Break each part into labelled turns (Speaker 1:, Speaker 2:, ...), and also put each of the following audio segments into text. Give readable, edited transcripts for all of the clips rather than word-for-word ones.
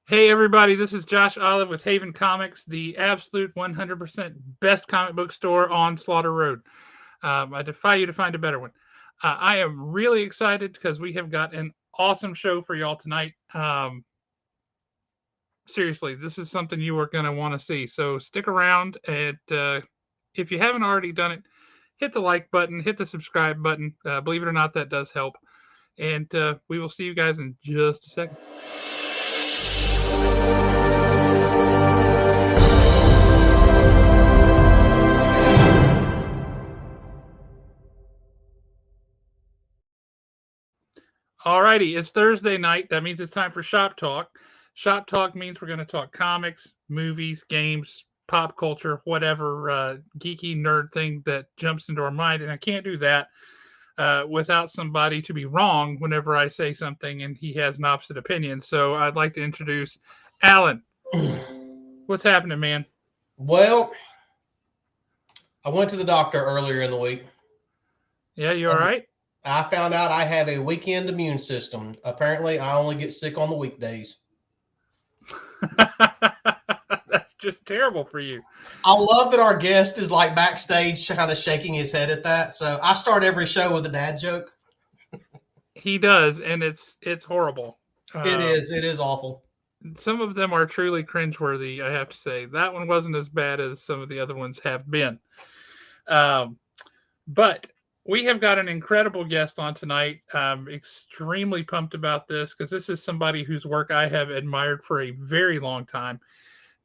Speaker 1: Hey everybody, this is Josh Olive with Haven Comics, the absolute 100% best comic book store on Slaughter Road. I defy you to find a better one. I am really excited because we have got an awesome show for y'all tonight. Seriously, this is something you are going to want to see. So stick around, and if you haven't already done it, hit the like button, hit the subscribe button. Believe it or not, that does help. And we will see you guys in just a second. Alrighty, it's Thursday night. That means it's time for Shop Talk. Shop Talk means we're going to talk comics, movies, games, pop culture, whatever geeky nerd thing that jumps into our mind. And I can't do that without somebody to be wrong whenever I say something and he has an opposite opinion. So I'd like to introduce Alan. What's happening, man?
Speaker 2: Well, I went to the doctor earlier in the week.
Speaker 1: Yeah, you all right?
Speaker 2: I found out I have a weekend immune system. Apparently, I only get sick on the weekdays.
Speaker 1: That's just terrible for you.
Speaker 2: I love that our guest is like backstage kind of shaking his head at that. So I start every show with a dad joke.
Speaker 1: He does, and it's horrible.
Speaker 2: It is awful.
Speaker 1: Some of them are truly cringeworthy, I have to say. That one wasn't as bad as some of the other ones have been. But we have got an incredible guest on tonight. I'm extremely pumped about this because this is somebody whose work I have admired for a very long time.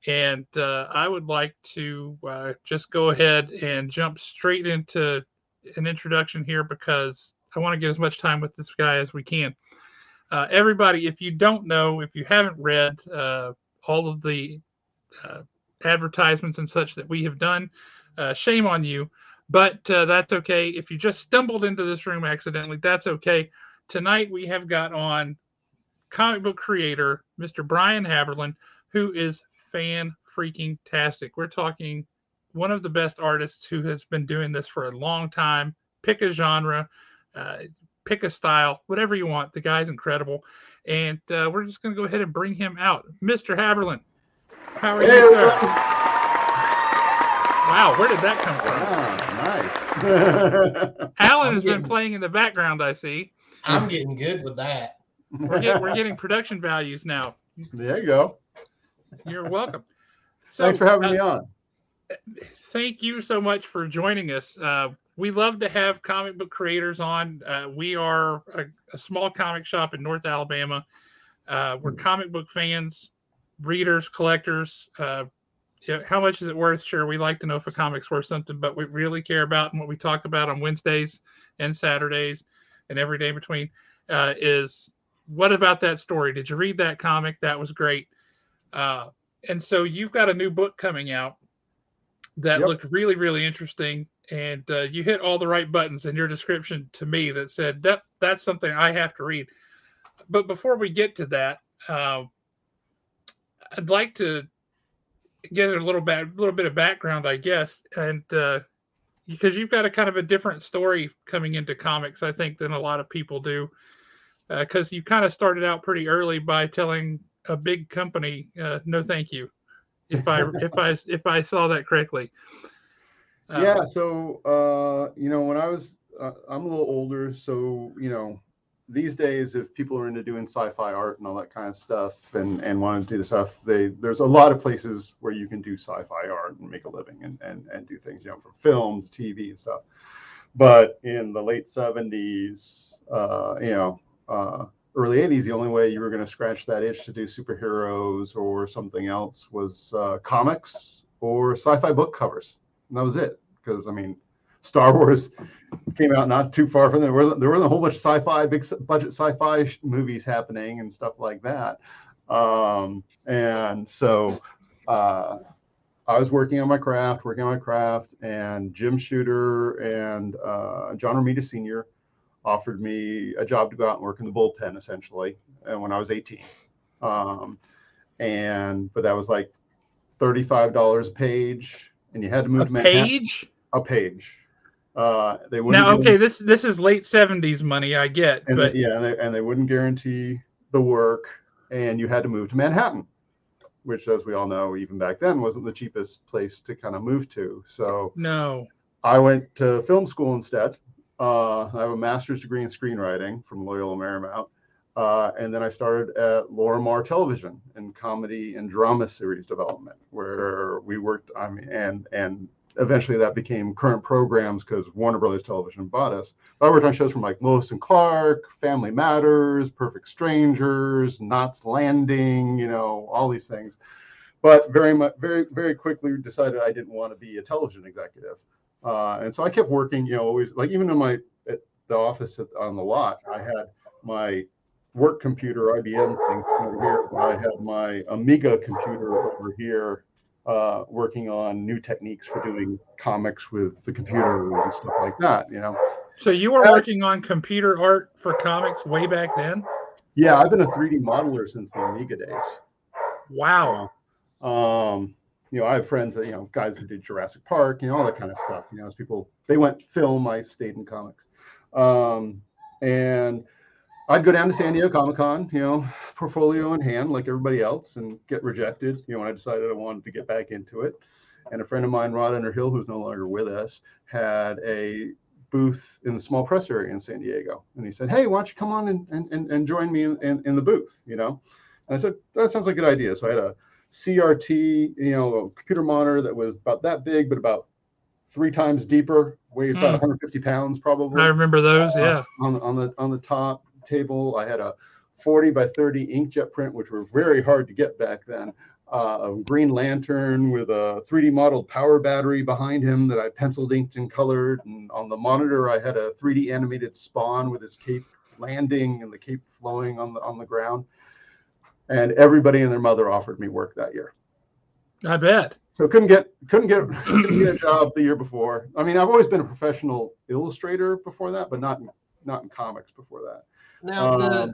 Speaker 1: And I would like to just go ahead and jump straight into an introduction here because I want to get as much time with this guy as we can. Everybody, if you don't know, if you haven't read all of the advertisements and such that we have done, shame on you. But that's okay. If you just stumbled into this room accidentally, that's okay. Tonight we have got on comic book creator, Mr. BRIAN HABERLIN, who is fan-freaking-tastic. We're talking one of the best artists who has been doing this for a long time. Pick a genre, pick a style, whatever you want. The guy's incredible. And we're just going to go ahead and bring him out. Mr. HABERLIN, how are you, sir? Wow, where did that come from?
Speaker 3: Nice.
Speaker 1: Alan has been playing in the background, I see.
Speaker 2: I'm getting good with that.
Speaker 1: We're getting production values now.
Speaker 3: There you go.
Speaker 1: You're welcome. So,
Speaker 3: thanks for having me on.
Speaker 1: Thank you so much for joining us. We love to have comic book creators on. We are a small comic shop in North Alabama. We're comic book fans, readers, collectors. How much is it worth? Sure, we like to know if a comic's worth something, but we really care about and what we talk about on Wednesdays and Saturdays and every day between is what about that story? Did you read that comic? That was great. And so you've got a new book coming out that looked really, really interesting. And you hit all the right buttons in your description to me that said that's something I have to read. But before we get to that, I'd like to get a little bit of background, I guess, and because you've got a kind of a different story coming into comics, I think, than a lot of people do, because you kind of started out pretty early by telling a big company, no, thank you, if I saw that correctly.
Speaker 3: Yeah. So when I was, I'm a little older, so these days, if people are into doing sci-fi art and all that kind of stuff and want to do the stuff, there's a lot of places where you can do sci-fi art and make a living and do things, from film to TV and stuff. But in the late 70s, early 80s, the only way you were going to scratch that itch to do superheroes or something else was comics or sci-fi book covers. And that was it. Because, Star Wars came out not too far from there. There wasn't a whole bunch of sci-fi, big budget sci-fi movies happening and stuff like that. And so I was working on my craft, and Jim Shooter and John Romita Sr. offered me a job to go out and work in the bullpen, essentially, when I was 18. But that was like $35 a page, and you had to move to Manhattan. A page. They wouldn't.
Speaker 1: Now, okay, this is late 70s money, I get,
Speaker 3: and
Speaker 1: but
Speaker 3: they wouldn't guarantee the work, and you had to move to Manhattan. which, as we all know, even back then wasn't the cheapest place to kind of move to. So
Speaker 1: No.
Speaker 3: I went to film school instead. I have a master's degree in screenwriting from Loyola Marymount. And then I started at Lorimar Television in comedy and drama series development, where we worked. I mean, and eventually that became Current Programs because Warner Brothers Television bought us. But I worked on shows from like Lois and Clark, Family Matters, Perfect Strangers, Knots Landing, you know, all these things. But very quickly decided I didn't want to be a television executive. And so I kept working, you know, always, like, even in at the office on the lot, I had my work computer, IBM thing over here. I had my Amiga computer over here, working on new techniques for doing comics with the computer and stuff like that, you know.
Speaker 1: So you were working on computer art for comics way back then?
Speaker 3: Yeah, I've been a 3D modeler since the Amiga days.
Speaker 1: Wow.
Speaker 3: You know, I have friends that, you know, guys that did Jurassic Park, you know, all that kind of stuff. You know, as people, they went film, I stayed in comics. And I'd go down to San Diego Comic-Con, you know, portfolio in hand, like everybody else, and get rejected, you know, when I decided I wanted to get back into it. And a friend of mine, Rod Underhill, who's no longer with us, had a booth in the small press area in San Diego. And he said, hey, why don't you come on and join me in the booth, you know? And I said, that sounds like a good idea. So I had a CRT, you know, a computer monitor that was about that big, but about 3 times deeper, weighs about 150 pounds probably.
Speaker 1: I remember those, yeah.
Speaker 3: On the top table, I had a 40 by 30 inkjet print, which were very hard to get back then. A Green Lantern with a 3D modeled power battery behind him that I penciled, inked, and colored. And on the monitor, I had a 3D animated Spawn with his cape landing and the cape flowing on the ground. And everybody and their mother offered me work that year.
Speaker 1: I bet.
Speaker 3: So couldn't get a job the year before. I mean, I've always been a professional illustrator before that, but not in comics before that.
Speaker 2: Now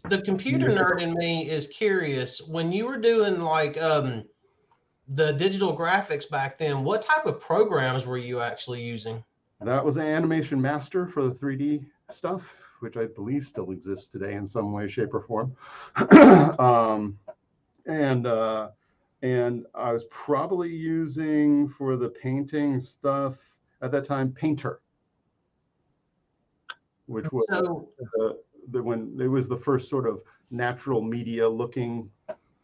Speaker 2: the computer nerd in me is curious. When you were doing like the digital graphics back then, what type of programs were you actually using?
Speaker 3: That was an Animation Master for the 3D stuff, which I believe still exists today in some way, shape, or form. And I was probably using, for the painting stuff at that time, Painter, which was when it was the first sort of natural media looking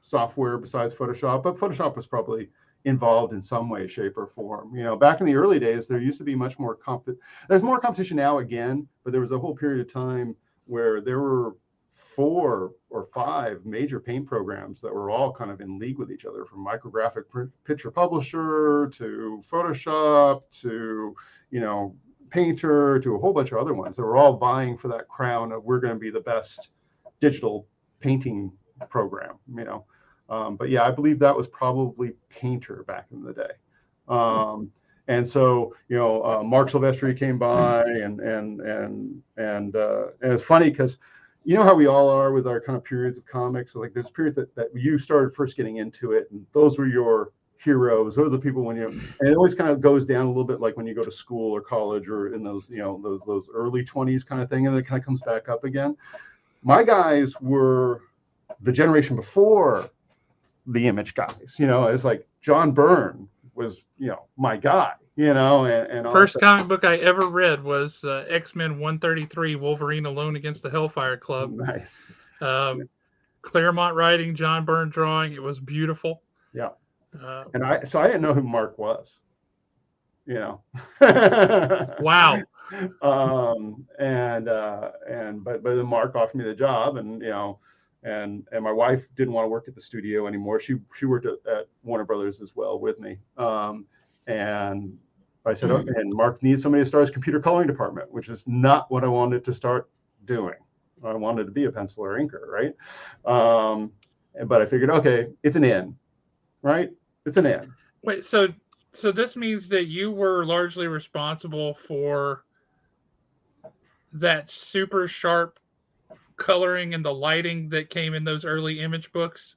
Speaker 3: software besides Photoshop. But Photoshop was probably involved in some way, shape, or form. You know, back in the early days, there used to be much more there's more competition now again, but there was a whole period of time where there were 4 or 5 major paint programs that were all kind of in league with each other, from Micrographic Picture Publisher to Photoshop to, you know, Painter to a whole bunch of other ones that were all vying for that crown of we're going to be the best digital painting program, you know. But yeah, I believe that was probably Painter back in the day. And so, you know, Mark Silvestri came by, and it's funny because you know how we all are with our kind of periods of comics. So like there's periods that you started first getting into it, and those were your heroes. Those are the people when you, and it always kind of goes down a little bit like when you go to school or college or in those, you know, those early 20s kind of thing, and then it kind of comes back up again. My guys were the generation before the Image guys. You know, it's like John Byrne was, you know, my guy, you know, and
Speaker 1: first comic book I ever read was X-Men 133, Wolverine Alone Against the Hellfire Club.
Speaker 3: Nice.
Speaker 1: Claremont writing, John Byrne drawing. It was beautiful.
Speaker 3: Yeah. And I didn't know who Mark was, you know.
Speaker 1: Wow.
Speaker 3: But then Mark offered me the job, and you know, and my wife didn't want to work at the studio anymore. She worked at Warner Brothers as well with me. And I said, okay, and Mark needs somebody to start his computer coloring department, which is not what I wanted to start doing. I wanted to be a penciler inker, right? But I figured, okay, it's an in, right? It's an in.
Speaker 1: Wait, so this means that you were largely responsible for that super sharp coloring and the lighting that came in those early Image books,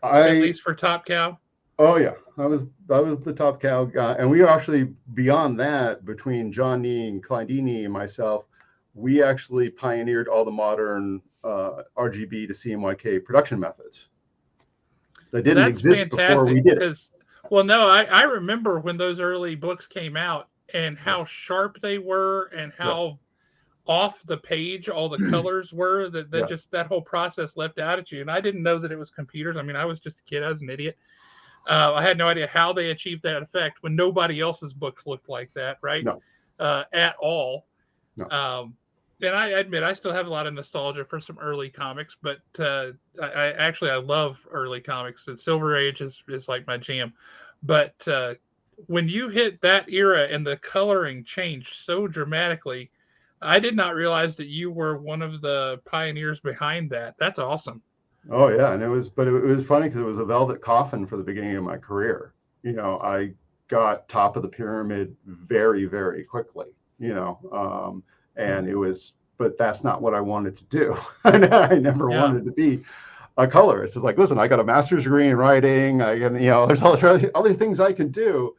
Speaker 1: at least for Top Cow?
Speaker 3: Oh yeah, I was the Top Cow guy, and we actually, beyond that, between John Nee and Klein Dini and myself, we actually pioneered all the modern RGB to CMYK production methods. that didn't
Speaker 1: That's
Speaker 3: exist before we
Speaker 1: fantastic
Speaker 3: did it.
Speaker 1: because, well, no, I remember when those early books came out and how sharp they were and how off the page all the colors were that just that whole process left out at you. And I didn't know that it was computers. I mean, I was just a kid. I was an idiot. I had no idea how they achieved that effect when nobody else's books looked like that, right?
Speaker 3: No.
Speaker 1: At all.
Speaker 3: No.
Speaker 1: And I admit I still have a lot of nostalgia for some early comics, but I love early comics. The Silver Age is like my jam. But when you hit that era and the coloring changed so dramatically, I did not realize that you were one of the pioneers behind that. That's awesome.
Speaker 3: Oh yeah, and it was funny because it was a velvet coffin for the beginning of my career. You know, I got top of the pyramid very, very quickly. You know, and it was, but that's not what I wanted to do. I never wanted to be a colorist. It's like, listen, I got a master's degree in writing. I can, you know, there's all these things I can do.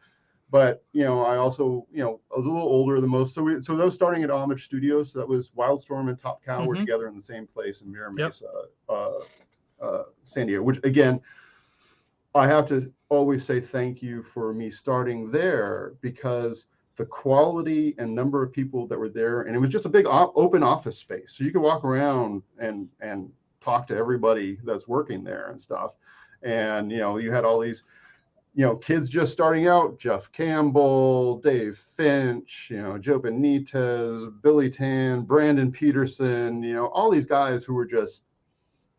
Speaker 3: But, you know, I also, you know, I was a little older than most. So that was starting at Homage Studios. So that was Wildstorm and Top Cow were together in the same place in Mira Mesa, San Diego, which again, I have to always say thank you for me starting there, because the quality and number of people that were there, and it was just a big open office space. So you could walk around and talk to everybody that's working there and stuff. And, you know, you had all these, you know, kids just starting out, Jeff Campbell, Dave Finch, you know, Joe Benitez, Billy Tan, Brandon Peterson, you know, all these guys who were just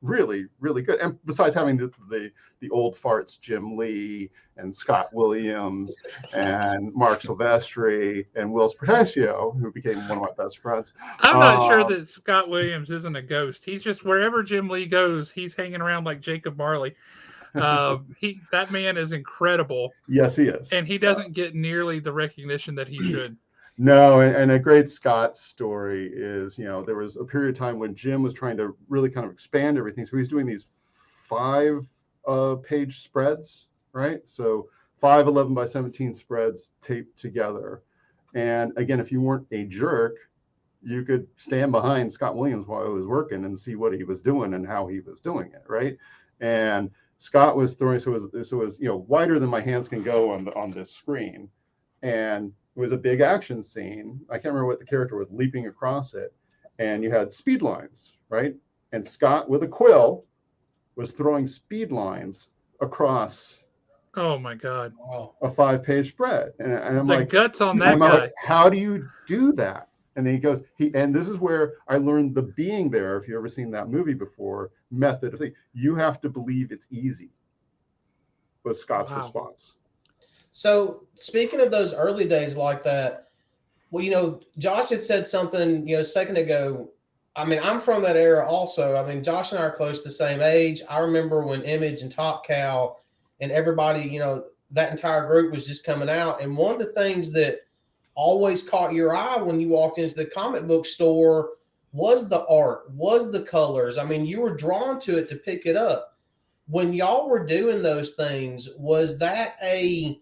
Speaker 3: really, really good. And besides having the old farts, Jim Lee and Scott Williams and Mark Silvestri and Will Sprotasio, who became one of my best friends.
Speaker 1: I'm not sure that Scott Williams isn't a ghost. He's just wherever Jim Lee goes, he's hanging around like Jacob Marley. That man is incredible.
Speaker 3: Yes, he is.
Speaker 1: And he doesn't get nearly the recognition that he should.
Speaker 3: No, and a great Scott story is, you know, there was a period of time when Jim was trying to really kind of expand everything. So he's doing these 5-page spreads, right? So 5 11 by 17 spreads taped together. And again, if you weren't a jerk, you could stand behind Scott Williams while he was working and see what he was doing and how he was doing it, right? And Scott was throwing, so it was, you know, wider than my hands can go on this screen. And it was a big action scene. I can't remember what the character was, leaping across it. And you had speed lines, right? And Scott with a quill was throwing speed lines across.
Speaker 1: Oh my God.
Speaker 3: A 5-page spread. And I'm
Speaker 1: the
Speaker 3: like,
Speaker 1: guts on that guy.
Speaker 3: Like, how do you do that? And then he goes, and this is where I learned the being there, if you've ever seen that movie before, method of thing. You have to believe it's easy, was Scott's response.
Speaker 2: So speaking of those early days like that, well, you know, Josh had said something, you know, a second ago. I mean, I'm from that era also. I mean, Josh and I are close to the same age. I remember when Image and Top Cow and everybody, you know, that entire group was just coming out. And one of the things that always caught your eye when you walked into the comic book store was the art, was the colors. I mean, you were drawn to it to pick it up. When y'all were doing those things, was that a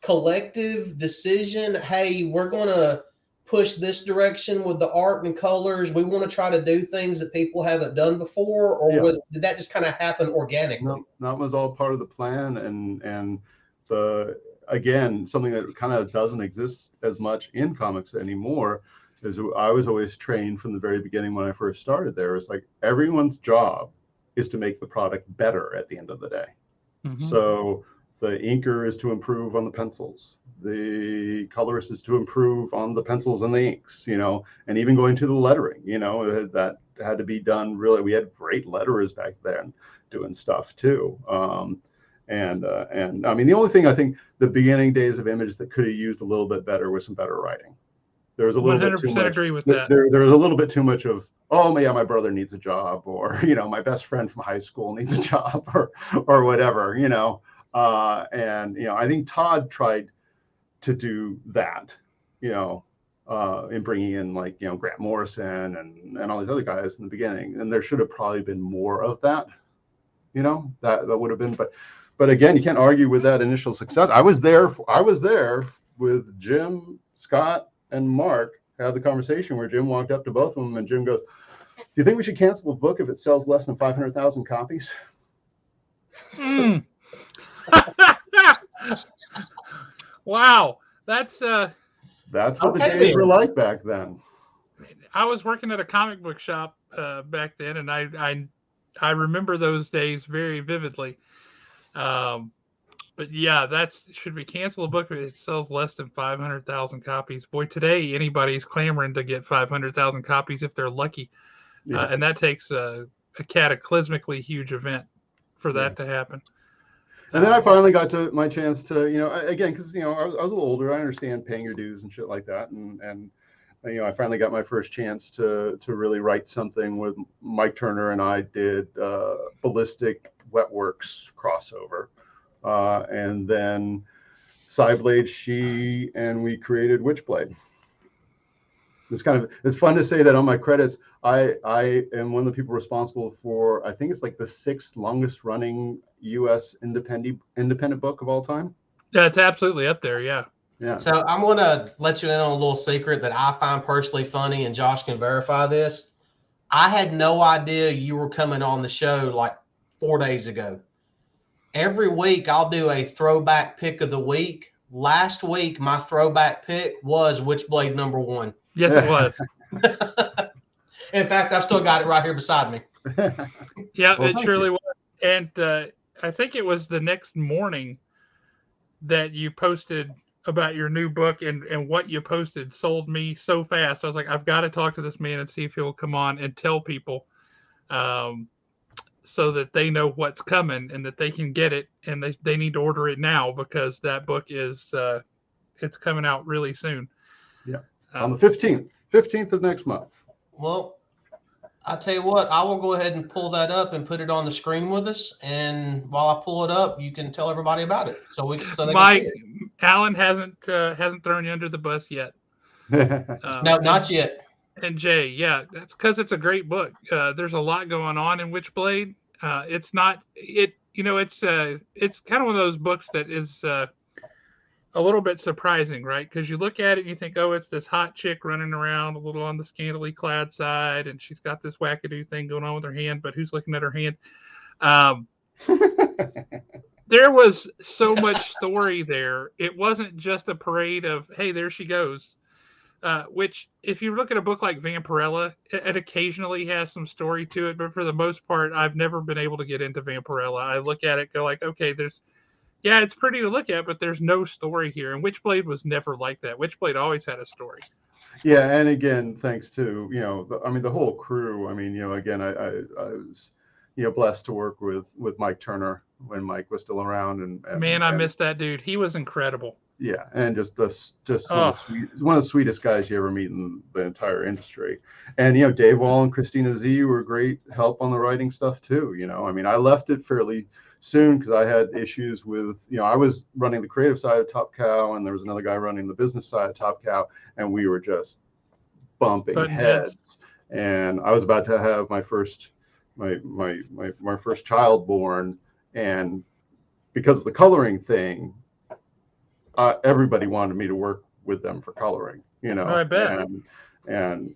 Speaker 2: collective decision? Hey, we're going to push this direction with the art and colors. We want to try to do things that people haven't done before, or did that just kind of happen organically?
Speaker 3: No, that was all part of the plan. And again, something that kind of doesn't exist as much in comics anymore is I was always trained from the very beginning when I first started there. It's like everyone's job is to make the product better at the end of the day. Mm-hmm. So the inker is to improve on the pencils. The colorist is to improve on the pencils and the inks, you know, and even going to the lettering, you know, that had to be done really. We had great letterers back then doing stuff too. And I mean, the only thing I think the beginning days of Image that could have used a little bit better was some better writing. There was a little 100% bit too much.
Speaker 1: Agree with that.
Speaker 3: There was a little bit too much of, oh yeah, my brother needs a job, or, you know, my best friend from high school needs a job, or whatever, you know. And, you know, I think Todd tried to do that, you know, in bringing in, like, you know, Grant Morrison and all these other guys in the beginning. And there should have probably been more of that, you know, that would have been, but again, you can't argue with that initial success. I was there with Jim, Scott, and Mark, had the conversation where Jim walked up to both of them and Jim goes, do you think we should cancel the book if it sells less than 500,000 copies?
Speaker 1: Wow, that's
Speaker 3: what the
Speaker 2: Okay,
Speaker 3: days were
Speaker 2: then.
Speaker 3: like back then.
Speaker 1: I was working at a comic book shop back then, and I remember those days very vividly. Um, but yeah, that's should we cancel a book if it sells less than 500,000 copies? Boy, today anybody's clamoring to get 500,000 copies if they're lucky,
Speaker 3: Yeah.
Speaker 1: and that takes a cataclysmically huge event for that
Speaker 3: Yeah.
Speaker 1: to happen.
Speaker 3: And then I finally got to my chance to, again, because I was a little older. I understand paying your dues and shit like that, and I finally got my first chance to really write something with Mike Turner, and I did Ballistic Wetworks crossover, and then Psyblade and we created Witchblade. It's fun to say that on my credits, I am one of the people responsible for, I think it's like the 6th longest running U.S. independent book of all time.
Speaker 1: Yeah, it's absolutely up there. Yeah.
Speaker 3: Yeah.
Speaker 2: So I'm going to let you in on a little secret that I find personally funny, and Josh can verify this. I had no idea you were coming on the show like 4 days ago. Every week I'll do a throwback pick of the week. Last week, my throwback pick was Witchblade #1.
Speaker 1: Yes, it was.
Speaker 2: In fact, I've still got it right here beside me.
Speaker 1: Yeah,
Speaker 3: Well,
Speaker 1: it surely was. And I think it was the next morning that you posted about your new book, and what you posted sold me so fast. I was like, I've got to talk to this man and see if he'll come on and tell people so that they know what's coming and that they can get it, and they need to order it now because that book is it's coming out really soon.
Speaker 3: Yeah. On the 15th of next month.
Speaker 2: Well, I'll tell you what, I will go ahead and pull that up and put it on the screen with us. And while I pull it up, you can tell everybody about it. So they can see it.
Speaker 1: Alan hasn't thrown you under the bus yet.
Speaker 2: No, not yet.
Speaker 1: And Jay, yeah, that's because it's a great book. There's a lot going on in Witchblade. It's kind of one of those books that is a little bit surprising, right? Because you look at it and you think, oh, it's this hot chick running around a little on the scantily clad side, and she's got this wackadoo thing going on with her hand, but who's looking at her hand? There was so much story there. It wasn't just a parade of, hey, there she goes. Which, if you look at a book like Vampirella, it occasionally has some story to it, but for the most part, I've never been able to get into Vampirella. I look at it, go like, okay, it's pretty to look at, but there's no story here. And Witchblade was never like that. Witchblade always had a story.
Speaker 3: Yeah, and again, thanks to the whole crew. Again, I was blessed to work with Mike Turner when Mike was still around, and
Speaker 1: I missed that dude. He was incredible.
Speaker 3: Yeah, and just one of the sweetest guys you ever meet in the entire industry. And Dave Wall and Christina Z were great help on the writing stuff too. I left it fairly soon because I had issues with I was running the creative side of Top Cow, and there was another guy running the business side of Top Cow, and we were just bumping heads. And I was about to have my first child born, and because of the coloring thing, everybody wanted me to work with them for coloring,
Speaker 1: I bet.
Speaker 3: And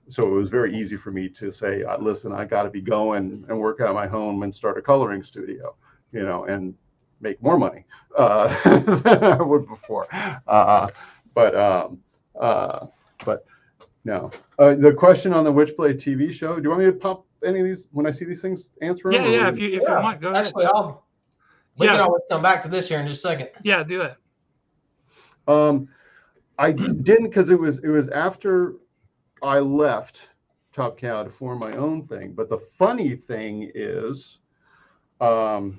Speaker 3: so it was very easy for me to say, listen, I got to be going and work out of my home and start a coloring studio, and make more money than I would before. But no. The question on the Witchblade TV show, do you want me to pop any of these when I see these things? Answer them?
Speaker 1: Yeah, if you want, go ahead.
Speaker 2: Actually, we can always come back to this here in just a second.
Speaker 1: Yeah, do that.
Speaker 3: I didn't, because it was after I left Top Cow to form my own thing. But the funny thing is, my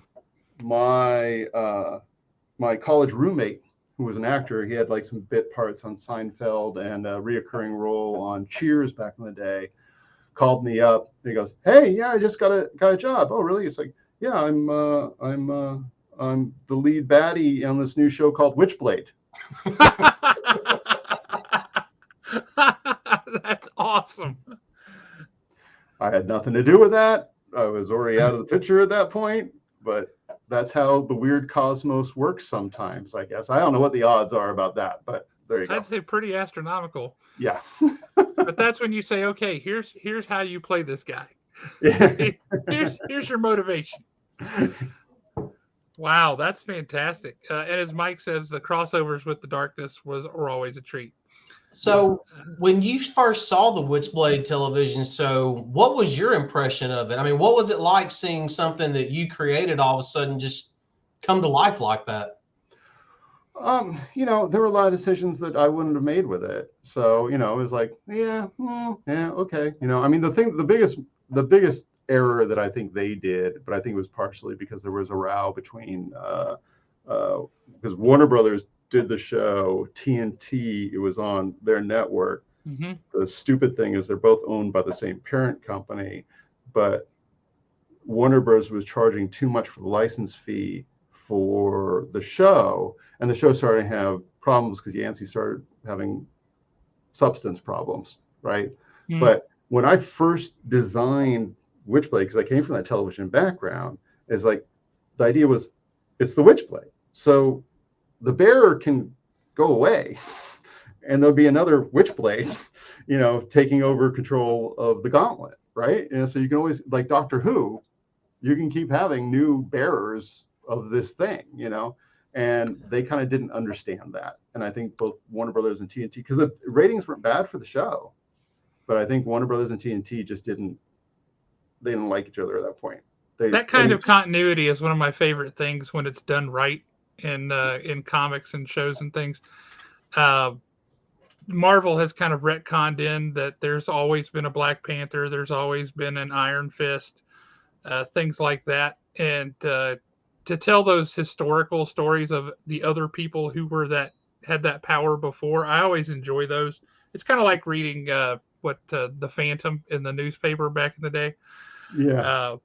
Speaker 3: college roommate, who was an actor, he had like some bit parts on Seinfeld and a reoccurring role on Cheers back in the day, called me up and he goes, "Hey, yeah, I just got a job." "Oh, really?" It's like, "Yeah, I'm the lead baddie on this new show called Witchblade."
Speaker 1: That's awesome.
Speaker 3: I had nothing to do with that. I was already out of the picture at that point, but that's how the weird cosmos works sometimes, I guess. I don't know what the odds are about that, but there you go.
Speaker 1: I'd say pretty astronomical.
Speaker 3: Yeah.
Speaker 1: But that's when you say, okay, here's how you play this guy.
Speaker 3: Yeah.
Speaker 1: Here's your motivation. Wow, that's fantastic. And as Mike says, the crossovers with the darkness were always a treat.
Speaker 2: So when you first saw the Witchblade television show, what was your impression of it? I mean, what was it like seeing something that you created all of a sudden just come to life like that?
Speaker 3: There were a lot of decisions that I wouldn't have made with it. So, it was like, yeah, yeah, okay. I mean, the biggest error that I think they did, but I think it was partially because there was a row between, because Warner Brothers did the show, TNT, it was on their network.
Speaker 1: Mm-hmm.
Speaker 3: The stupid thing is they're both owned by the same parent company, but Warner Bros. Was charging too much for the license fee for the show, and the show started to have problems because Yancey started having substance problems, right?
Speaker 1: Mm-hmm.
Speaker 3: But when I first designed Witchblade, because I came from that television background, is like the idea was it's the Witchblade, so the bearer can go away, and there'll be another Witchblade, taking over control of the gauntlet, right? And so you can always, like Doctor Who, you can keep having new bearers of this thing, and they kind of didn't understand that. And I think both Warner Brothers and TNT, because the ratings weren't bad for the show, but I think Warner Brothers and TNT just didn't like each other at that point.
Speaker 1: That kind of continuity is one of my favorite things when it's done right in comics and shows and things. Marvel has kind of retconned in that there's always been a Black Panther, there's always been an Iron Fist, things like that, and to tell those historical stories of the other people who had that power before, I always enjoy those. It's kind of like reading the Phantom in the newspaper back in the day.
Speaker 3: Yeah.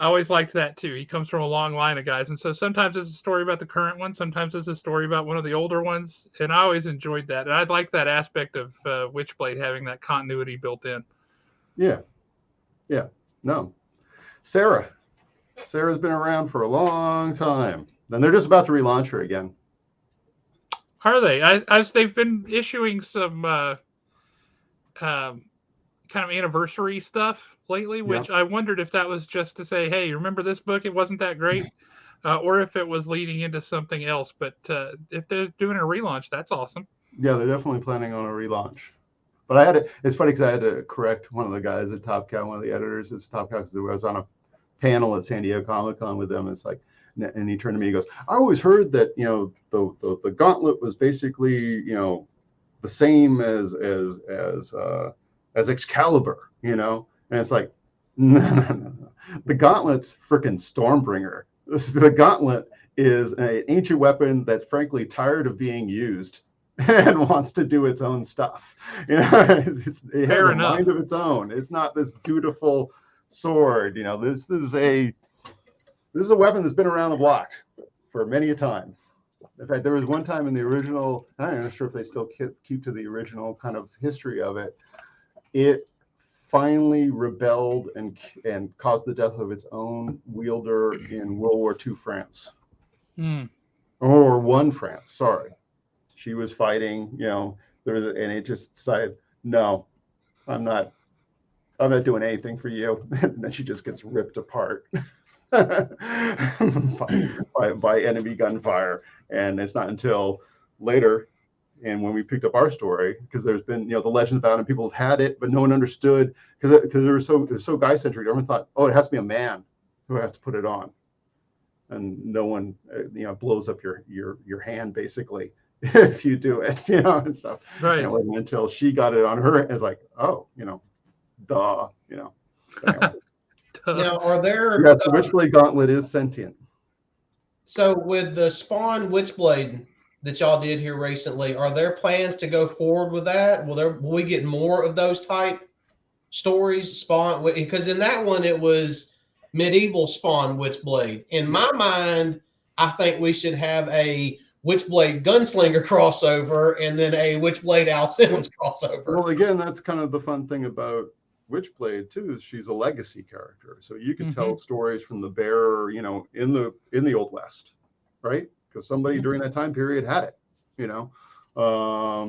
Speaker 1: I always liked that too. He comes from a long line of guys, and so sometimes it's a story about the current one, sometimes it's a story about one of the older ones, and I always enjoyed that. And I like that aspect of Witchblade having that continuity built in.
Speaker 3: Yeah. No, Sarah's been around for a long time, and they're just about to relaunch her again.
Speaker 1: Are they? They've been issuing some kind of anniversary stuff lately, which I wondered if that was just to say, hey, remember this book? It wasn't that great. Or if it was leading into something else. But if they're doing a relaunch, that's awesome.
Speaker 3: Yeah, they're definitely planning on a relaunch. But it's funny because I had to correct one of the guys at Top Cow, one of the editors at Top Cow, because I was on a panel at San Diego Comic-Con with them. It's like, and he turned to me, he goes, I always heard that, the gauntlet was basically, the same as Excalibur, and it's like, no. The gauntlet's freaking Stormbringer. The gauntlet is an ancient weapon that's frankly tired of being used and wants to do its own stuff. It has a mind of its own. It's not this dutiful sword. This is a weapon that's been around the block for many a time. In fact, there was one time in the original, I'm not sure if they still keep to the original kind of history of it. It finally rebelled and caused the death of its own wielder in World War II France. Or one France, sorry. She was fighting, and it just decided, no, I'm not doing anything for you. And then she just gets ripped apart by enemy gunfire. And it's not until later, and when we picked up our story, because there's been, the legends about it, and people have had it, but no one understood because it was so guy-centric. Everyone thought, oh, it has to be a man who has to put it on, and no one, blows up your hand basically if you do it, and stuff.
Speaker 1: Right.
Speaker 3: And it wasn't until she got it on her, it's like, oh, duh, Anyway.
Speaker 2: Now, are there?
Speaker 3: Yes, the Witchblade Gauntlet is sentient.
Speaker 2: So, with the Spawn Witchblade that y'all did here recently, are there plans to go forward with that? Will we get more of those type stories? Spawn, because in that one it was medieval Spawn Witchblade. In my mind, I think we should have a Witchblade Gunslinger crossover and then a Witchblade Al Simmons crossover.
Speaker 3: Well, again, that's kind of the fun thing about Witchblade too, is she's a legacy character, so you can tell stories from the bearer, in the Old West, right? Because somebody during that time period had it, and all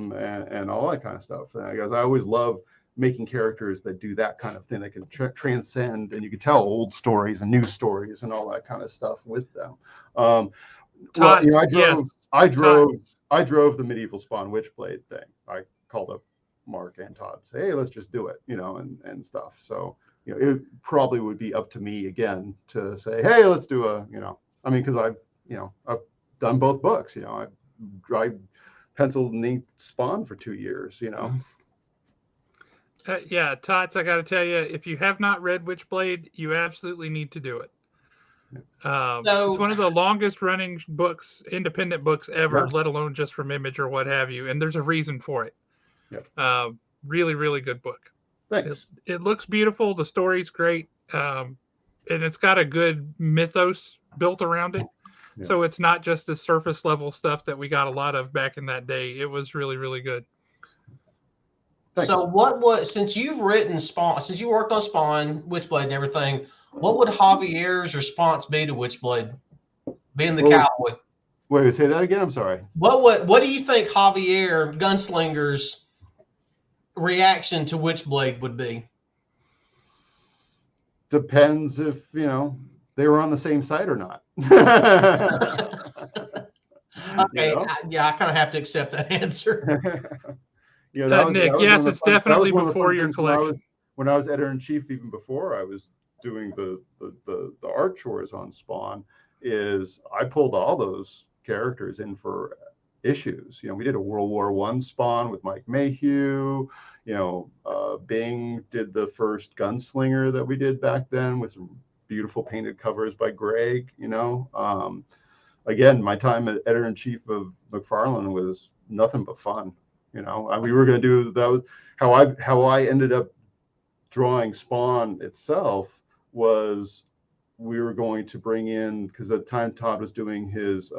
Speaker 3: that kind of stuff. And I guess I always love making characters that do that kind of thing, that can transcend, and you can tell old stories and new stories and all that kind of stuff with them. Well, you know, I drove the medieval Spawn Witchblade thing. I called up Mark and Todd, say, hey, let's just do it, you know, and stuff. So, you know, it probably would be up to me again to say, hey, let's do a, you know, I mean, because I've done both books, you know, I penciled and inked Spawn for 2 years, you know.
Speaker 1: Yeah, Tots, I got to tell you, if you have not read Witchblade, you absolutely need to do it. It's one of the longest running books, independent books ever, let alone just from Image or what have you. And there's a reason for it. Really, really good book.
Speaker 3: Thanks.
Speaker 1: It looks beautiful. The story's great. And it's got a good mythos built around it. Yeah. So it's not just the surface level stuff that we got a lot of back in that day. It was really, really good.
Speaker 2: Thanks. So since you've written Spawn, since you worked on Spawn, Witchblade and everything, what would Javier's response be to Witchblade, being the cowboy?
Speaker 3: Wait, say that again? I'm sorry.
Speaker 2: What do you think Javier Gunslinger's reaction to Witchblade would be?
Speaker 3: Depends if, you know, they were on the same side or not.
Speaker 2: Okay, you know? Yeah, I kind of have to accept that answer.
Speaker 3: You know,
Speaker 1: Nick, yes, it's definitely before your collection.
Speaker 3: When I was editor-in-chief, even before I was doing the art chores on Spawn, is I pulled all those characters in for issues. You know, we did a World War I Spawn with Mike Mayhew. You know, Bing did the first Gunslinger that we did back then with some beautiful painted covers by Greg. You know, again, my time as editor-in-chief of McFarlane was nothing but fun. You know, we were going to do that. Was how I ended up drawing Spawn itself. Was we were going to bring in, because at the time Todd was doing his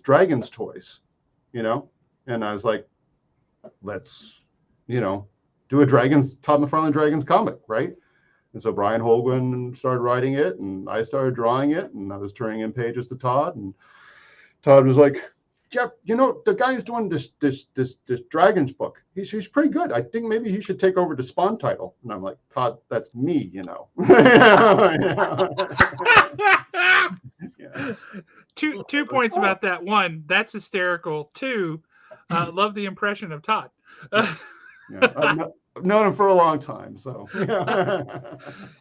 Speaker 3: Dragons toys, you know, and I was like, let's, you know, do a Todd McFarlane Dragons comic, right? And so Brian Holguin started writing it, and I started drawing it, and I was turning in pages to Todd, and Todd was like, Jeff, you know, the guy who's doing this Dragons book, he's pretty good. I think maybe he should take over the Spawn title. And I'm like, Todd, that's me, you know.
Speaker 1: Yeah. Two points about that. One, that's hysterical. Two, love the impression of Todd.
Speaker 3: Yeah, I've known him for a long time, so.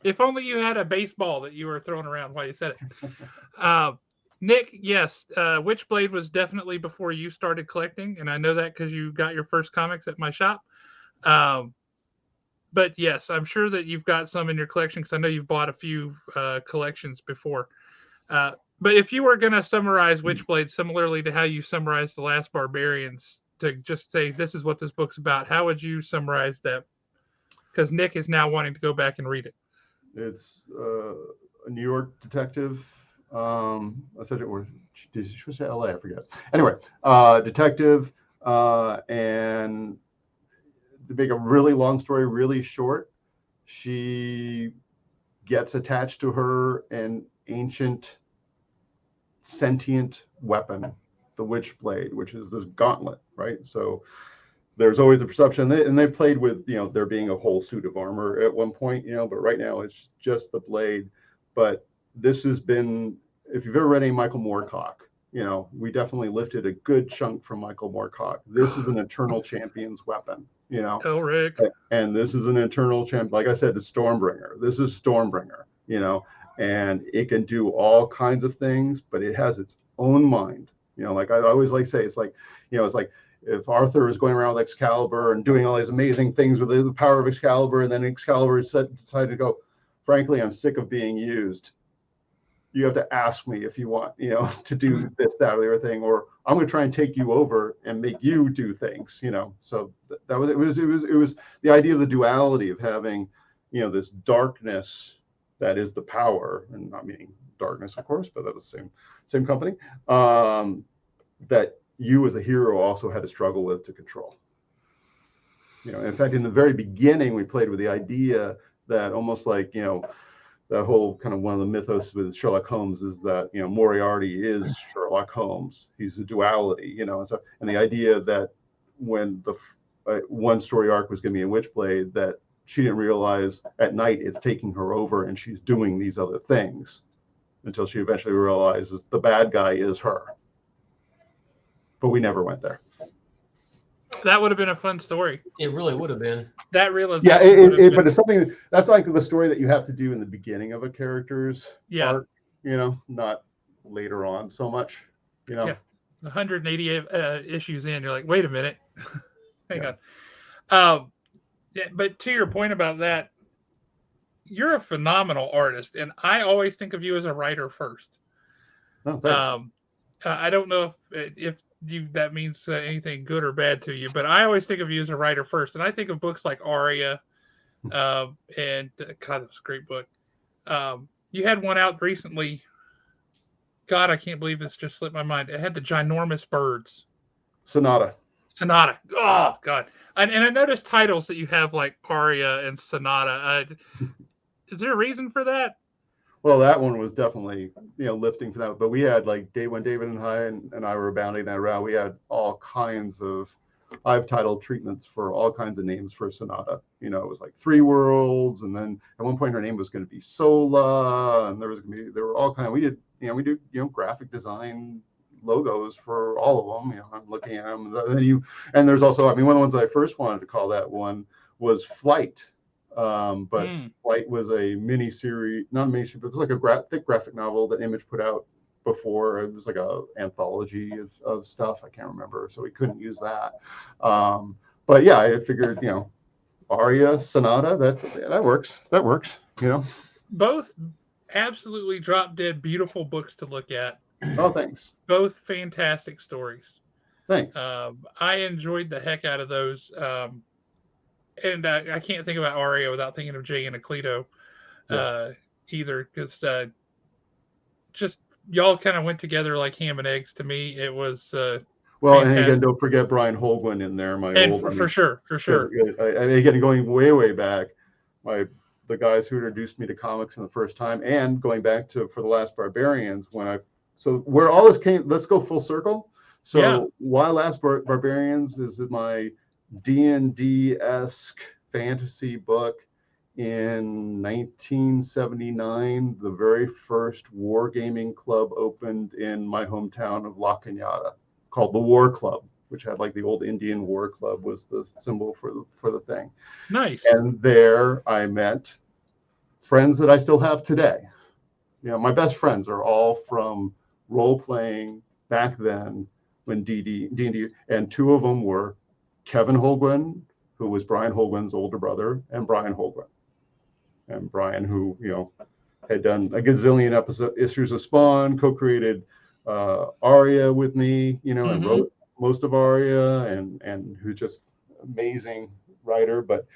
Speaker 1: If only you had a baseball that you were throwing around while you said it. Nick, yes, Witchblade was definitely before you started collecting, and I know that because you got your first comics at my shop. But yes, I'm sure that you've got some in your collection because I know you've bought a few collections before. But if you were going to summarize Witchblade similarly to how you summarized The Last Barbarians, to just say this is what this book's about, how would you summarize that? Because Nick is now wanting to go back and read it.
Speaker 3: It's a New York detective. I said it was, did she say LA? I forget. Anyway, detective, and to make a really long story really short, she gets attached to her an ancient sentient weapon, the Witchblade, which is this gauntlet, right? So there's always a perception, and they played with, you know, there being a whole suit of armor at one point, you know, but right now it's just the blade. But this has been, if you've ever read any Michael Moorcock, you know, we definitely lifted a good chunk from Michael Moorcock. This is an Eternal Champion's weapon, you know.
Speaker 1: Rick.
Speaker 3: And this is an Eternal Champion. Like I said, the Stormbringer. This is Stormbringer, you know, and it can do all kinds of things, but it has its own mind. You know, like I always like to say, it's like, you know, it's like if Arthur is going around with Excalibur and doing all these amazing things with the power of Excalibur, and then Excalibur decided to go, frankly, I'm sick of being used. You have to ask me if you want, you know, to do this, that, or the other thing, or I'm going to try and take you over and make you do things, you know. So that was it was the idea of the duality of having, you know, this darkness that is the power, and not meaning darkness, of course, but that was the same company, that you as a hero also had to struggle with to control. You know, in fact, in the very beginning, we played with the idea that almost like, you know, that whole kind of one of the mythos with Sherlock Holmes is that, you know, Moriarty is Sherlock Holmes. He's a duality, you know, and the idea that when one story arc was going to be in Witchblade that she didn't realize at night it's taking her over and she's doing these other things until she eventually realizes the bad guy is her. But we never went there.
Speaker 1: That would have been a fun story.
Speaker 2: It really would have been.
Speaker 1: That realization.
Speaker 3: Yeah, but it's something that's like the story that you have to do in the beginning of a character's arc, you know, not later on so much, you know.
Speaker 1: Yeah, 180 issues in, you're like, wait a minute, hang on. Yeah, but to your point about that, you're a phenomenal artist, and I always think of you as a writer first.
Speaker 3: Oh, thanks.
Speaker 1: I don't know if that means anything good or bad to you, but I always think of you as a writer first, and I think of books like Aria, and God, that's a great book. You had one out recently. God, I can't believe this just slipped my mind. It had the ginormous birds.
Speaker 3: Sonata.
Speaker 1: Oh God! And I noticed titles that you have like Aria and Sonata. Is there a reason for that?
Speaker 3: Well, that one was definitely, you know, lifting for that. But we had like when David and I were bounding that route, we had all kinds of, I've titled treatments for all kinds of names for Sonata. You know, it was like 3 Worlds, and then at one point her name was going to be Sola, and there were all kinds. We did graphic design logos for all of them. You know, I'm looking at them. And there's also, I mean, one of the ones I first wanted to call that one was Flight. But Flight was a mini-series, not a mini-series, but it was like a thick graphic novel that Image put out before. It was like a anthology of stuff. I can't remember, so we couldn't use that. But yeah, I figured, you know, Aria, Sonata, that works. That works, you know.
Speaker 1: Both absolutely drop dead beautiful books to look at.
Speaker 3: Oh, thanks.
Speaker 1: Both fantastic stories.
Speaker 3: Thanks.
Speaker 1: I enjoyed the heck out of those. And I can't think about Aria without thinking of Jay and Acleto either, because just y'all kind of went together like ham and eggs to me. It was
Speaker 3: well,
Speaker 1: fantastic.
Speaker 3: And again, don't forget Brian Holguin in there.
Speaker 1: For sure.
Speaker 3: Again, going way back, the guys who introduced me to comics in the first time, and going back to for the Last Barbarians, so where all this came. Let's go full circle. So why Last Barbarians is my D&D-esque fantasy book in 1979. The very first wargaming club opened in my hometown of La Cañada, called the War Club, which had like the old Indian War Club was the symbol for the thing.
Speaker 1: Nice.
Speaker 3: And there I met friends that I still have today. You know, my best friends are all from role playing back then when D&D, and 2 of them were Kevin Holguin, who was Brian Holguin's older brother, and Brian Holguin. And Brian, who, you know, had done a gazillion issues of Spawn, co-created Aria with me, you know, and wrote most of Aria, and who's just amazing writer. But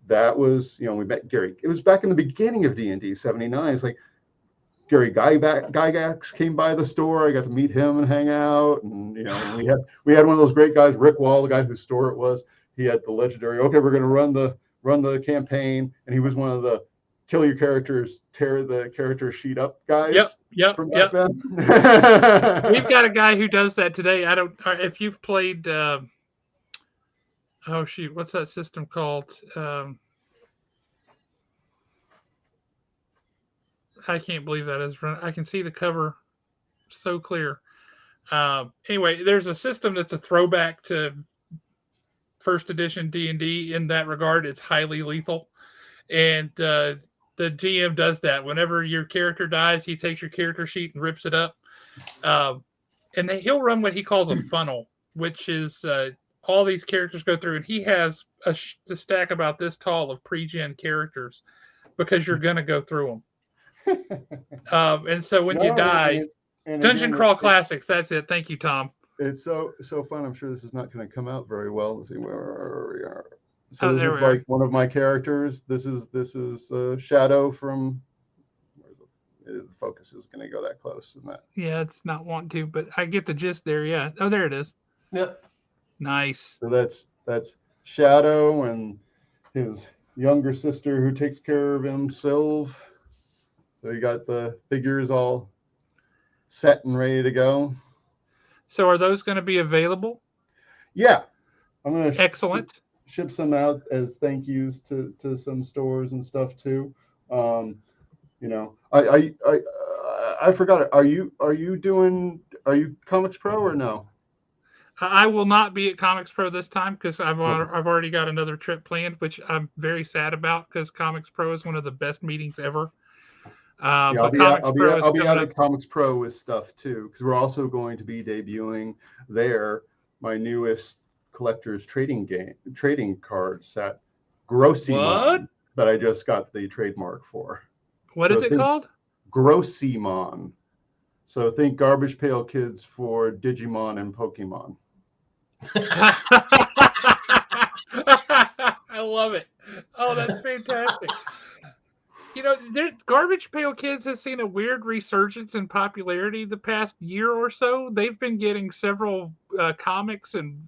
Speaker 3: that was, you know, we met Gary. It was back in the beginning of D&D 79. It's like Gary Gygax came by the store. I got to meet him and hang out, and you know, we had one of those great guys, Rick Wall, the guy whose store it was. He had the legendary, okay, we're going to run the campaign, and he was one of the kill your characters, tear the character sheet up guys.
Speaker 1: Yep.
Speaker 3: Then.
Speaker 1: We've got a guy who does that today. I don't. If you've played, oh shoot, what's that system called? I can't believe that is run. I can see the cover so clear. Anyway, there's a system that's a throwback to first edition D&D in that regard. It's highly lethal, and the GM does that. Whenever your character dies, he takes your character sheet and rips it up, and he'll run what he calls a funnel, which is all these characters go through, and he has a stack about this tall of pre-gen characters because you're going to go through them. And so when you die, Dungeon Crawl Classics, that's it. Thank you, Tom.
Speaker 3: It's so fun. I'm sure this is not going to come out very well. Let's see where we are. So this is like one of my characters. This is Shadow from. The focus is going to go that close, isn't that?
Speaker 1: Yeah, it's not wanting to, but I get the gist there. Yeah. Oh, there it is.
Speaker 2: Yep.
Speaker 1: Nice.
Speaker 3: So that's Shadow and his younger sister who takes care of him, Sylve. So you got the figures all set and ready to go.
Speaker 1: So are those going to be available?
Speaker 3: Yeah. I'm gonna
Speaker 1: Excellent.
Speaker 3: ship some out as thank yous to some stores and stuff too. You know, I forgot it. Are you Comics Pro or no?
Speaker 1: I will not be at Comics Pro this time because I've already got another trip planned, which I'm very sad about because Comics Pro is one of the best meetings ever.
Speaker 3: Yeah,
Speaker 1: but Comics Pro is
Speaker 3: I'll be out
Speaker 1: coming
Speaker 3: at Comics Pro with stuff too, because we're also going to be debuting there my newest collector's trading card set, Grossimon, that I just got the trademark for.
Speaker 1: What is it called?
Speaker 3: Grossimon. So think Garbage Pail Kids for Digimon and Pokemon.
Speaker 1: I love it. Oh, that's fantastic. You know, Garbage Pail Kids has seen a weird resurgence in popularity the past year or so. They've been getting several comics, and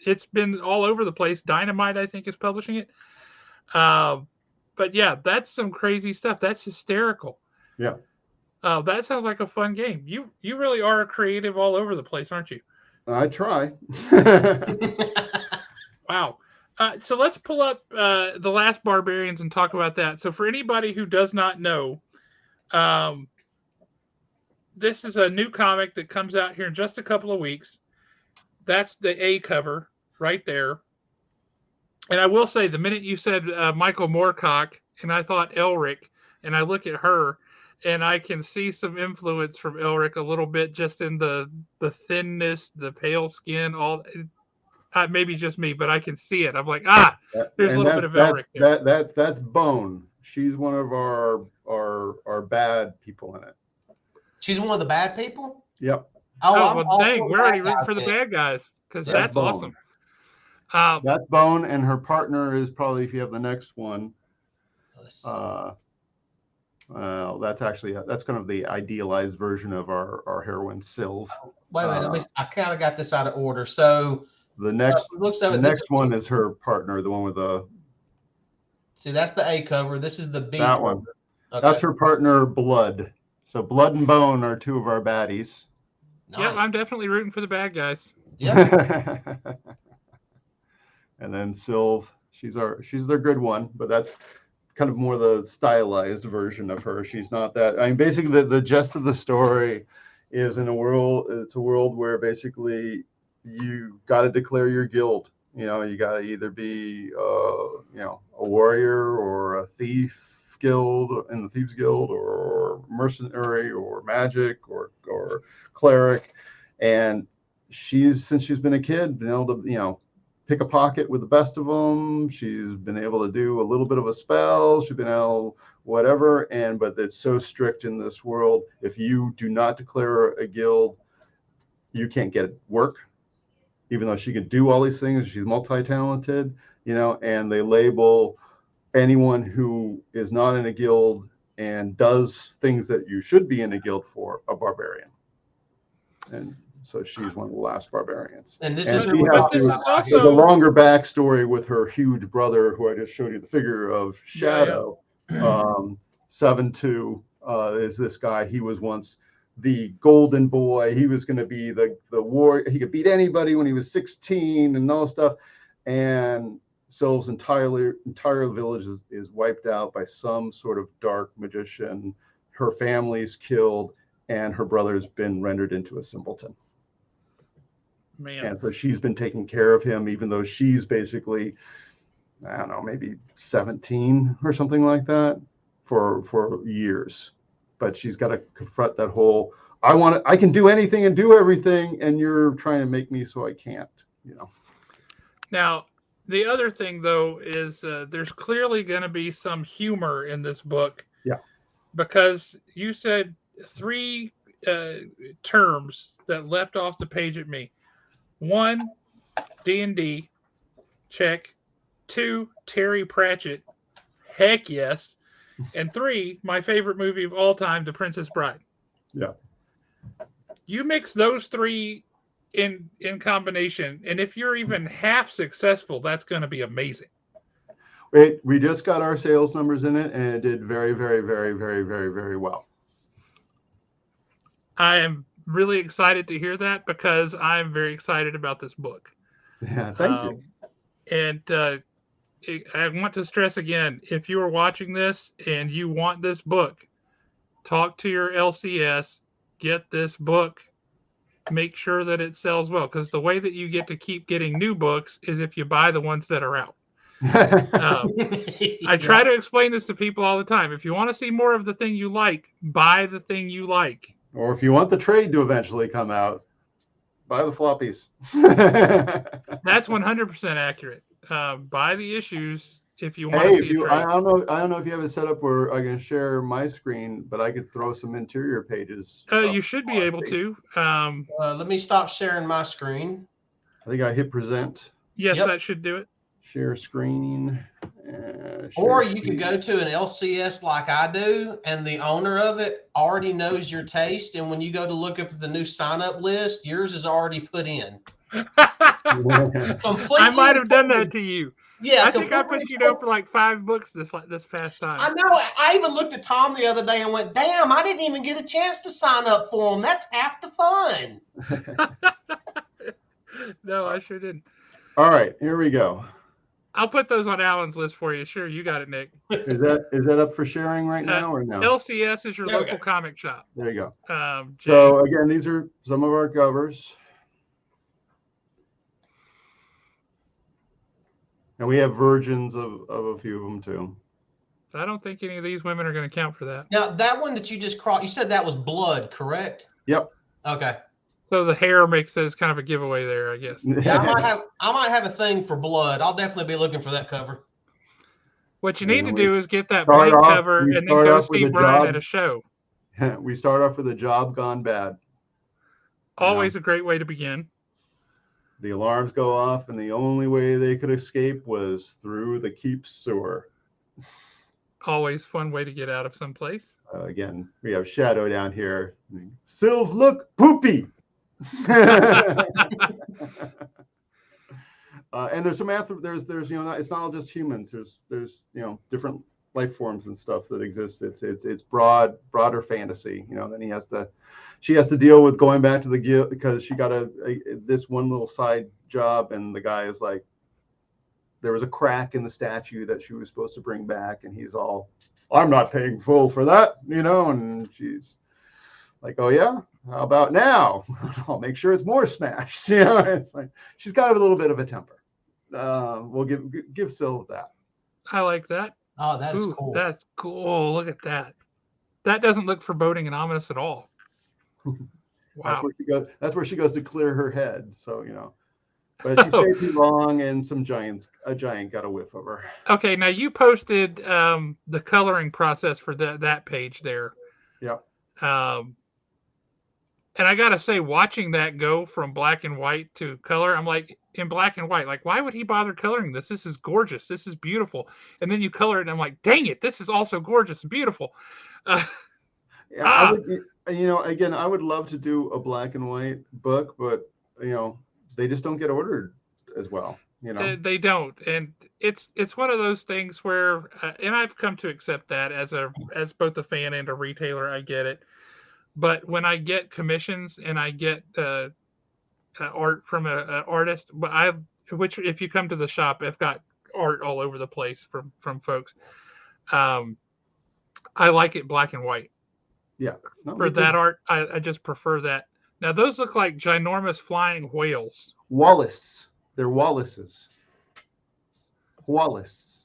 Speaker 1: it's been all over the place. Dynamite, I think, is publishing it. But yeah, that's some crazy stuff. That's hysterical.
Speaker 3: Yeah.
Speaker 1: That sounds like a fun game. You really are creative all over the place, aren't you?
Speaker 3: I try.
Speaker 1: Wow. So let's pull up The Last Barbarians and talk about that. So for anybody who does not know, this is a new comic that comes out here in just a couple of weeks. That's the A cover right there. And I will say, the minute you said Michael Moorcock, and I thought Elric, and I look at her, and I can see some influence from Elric a little bit, just in the thinness, the pale skin, all. Maybe just me, but I can see it. I'm like, there's a little bit of Elric there.
Speaker 3: That's Bone. She's one of our bad people in it.
Speaker 2: She's one of the bad people?
Speaker 3: Yep.
Speaker 1: Oh, well, dang, we're already rooting for the bad guys, because that's awesome.
Speaker 3: That's Bone, and her partner is probably, if you have the next one, well, that's kind of the idealized version of our heroine, Sylve.
Speaker 2: Wait a minute, I kind of got this out of order. So
Speaker 3: the next one is her partner, the one with the.
Speaker 2: See, that's the A cover. This is the B.
Speaker 3: That one. Okay. That's her partner, Blood. So Blood and Bone are two of our baddies.
Speaker 1: Nice. Yeah, I'm definitely rooting for the bad guys.
Speaker 2: Yeah.
Speaker 3: And then Sylve, she's their good one, but that's kind of more the stylized version of her. She's not that. I mean, basically, the gist of the story is it's a world where basically you got to declare your guild. You know, you got to either be a warrior or a thief guild in the thieves guild, or mercenary, or magic, or cleric. And since she's been a kid, been able to pick a pocket with the best of them. She's been able to do a little bit of a spell. She's been able whatever, but it's so strict in this world. If you do not declare a guild, you can't get work, even though she could do all these things. She's multi-talented, and they label anyone who is not in a guild and does things that you should be in a guild for a barbarian. And so she's one of the last barbarians.
Speaker 2: And
Speaker 3: she has the longer backstory with her huge brother, who I just showed you the figure of, Shadow. 7-2 is this guy. He was once the golden boy. He was going to be the warrior. He could beat anybody when he was 16 and all stuff. And Sylve's entire village is wiped out by some sort of dark magician. Her family's killed, and her brother's been rendered into a simpleton.
Speaker 1: Man.
Speaker 3: And so she's been taking care of him, even though she's basically, I don't know, maybe 17 or something like that for years. But she's got to confront that whole, I can do anything and do everything, and you're trying to make me so I can't,
Speaker 1: Now, the other thing, though, is there's clearly going to be some humor in this book.
Speaker 3: Yeah.
Speaker 1: Because you said 3 terms that leapt off the page at me. 1, D&D, check. 2, Terry Pratchett, heck yes. And 3, my favorite movie of all time, The Princess Bride.
Speaker 3: Yeah.
Speaker 1: You mix those 3 in combination, and if you're even half successful, that's going to be amazing.
Speaker 3: We just got our sales numbers in it, and it did very, very, very, very, very, very well. I
Speaker 1: am really excited to hear that, because I'm very excited about this book.
Speaker 3: Yeah, thank you.
Speaker 1: And I want to stress again, if you are watching this and you want this book, talk to your LCS, get this book, make sure that it sells well. Because the way that you get to keep getting new books is if you buy the ones that are out. I try to explain this to people all the time. If you want to see more of the thing you like, buy the thing you like.
Speaker 3: Or if you want the trade to eventually come out, buy the floppies.
Speaker 1: That's 100% accurate. Buy the issues if you want
Speaker 3: Hey,
Speaker 1: to see a trade.
Speaker 3: I don't know if you have it set up where I can share my screen, but I could throw some interior pages.
Speaker 1: You should be able to.
Speaker 2: Let me stop sharing my screen.
Speaker 3: I think I hit present.
Speaker 1: Yes, that should do it.
Speaker 3: Share screen.
Speaker 2: Or you could go to an LCS like I do, and the owner of it already knows your taste. And when you go to look up the new sign-up list, yours is already put in.
Speaker 1: I might have done that to you.
Speaker 2: Yeah,
Speaker 1: I think I put you down for like 5 books this past time.
Speaker 2: I know. I even looked at Tom the other day and went, "Damn, I didn't even get a chance to sign up for him. That's half the fun."
Speaker 1: No, I sure didn't.
Speaker 3: All right, here we go.
Speaker 1: I'll put those on Alan's list for you. Sure, you got it, Nick.
Speaker 3: Is that up for sharing right now or no?
Speaker 1: LCS is your local comic shop.
Speaker 3: There you
Speaker 1: go.
Speaker 3: So again, these are some of our covers. And we have virgins of a few of them too.
Speaker 1: I don't think any of these women are going to count for that.
Speaker 2: Now, that one that you just crossed, you said that was blood, correct?
Speaker 3: Yep.
Speaker 2: Okay.
Speaker 1: So the hair makes this kind of a giveaway there, I guess.
Speaker 2: Yeah, I might have a thing for blood. I'll definitely be looking for that cover.
Speaker 1: What you need to do is get that blank cover and then go see Brian at a show.
Speaker 3: We start off with a job gone bad.
Speaker 1: Always a great way to begin.
Speaker 3: The alarms go off, and the only way they could escape was through the keep sewer.
Speaker 1: Always fun way to get out of some place.
Speaker 3: Again, we have Shadow down here. Sylv, look, poopy. And there's some there's it's not all just humans. There's different life forms and stuff that exist. It's broader fantasy. Then she has to deal with going back to the guild because she got this one little side job, and the guy is like, there was a crack in the statue that she was supposed to bring back, and he's all, I'm not paying full for that, and she's like, oh yeah, how about now? I'll make sure it's more smashed. It's like she's got a little bit of a temper. We'll give Sylv that.
Speaker 1: I like that.
Speaker 2: Oh, that's cool.
Speaker 1: That's cool. Look at that. That doesn't look foreboding and ominous at all. Wow.
Speaker 3: That's where she goes to clear her head. So but she stayed too long, and a giant got a whiff of her.
Speaker 1: Okay, now you posted the coloring process for that page there.
Speaker 3: Yeah.
Speaker 1: And I gotta say, watching that go from black and white to color, I'm like, in black and white, like, why would he bother coloring this? This is gorgeous. This is beautiful. And then you color it, and I'm like, dang it, this is also gorgeous and beautiful.
Speaker 3: Again, I would love to do a black and white book, but they just don't get ordered as well.
Speaker 1: They don't, and it's one of those things where, and I've come to accept that as both a fan and a retailer. I get it. But when I get commissions and I get art from an artist, which if you come to the shop, I've got art all over the place from folks. I like it black and white.
Speaker 3: Yeah.
Speaker 1: For that art, I just prefer that. Now those look like ginormous flying whales.
Speaker 3: Wallace. They're Wallaces. Wallace.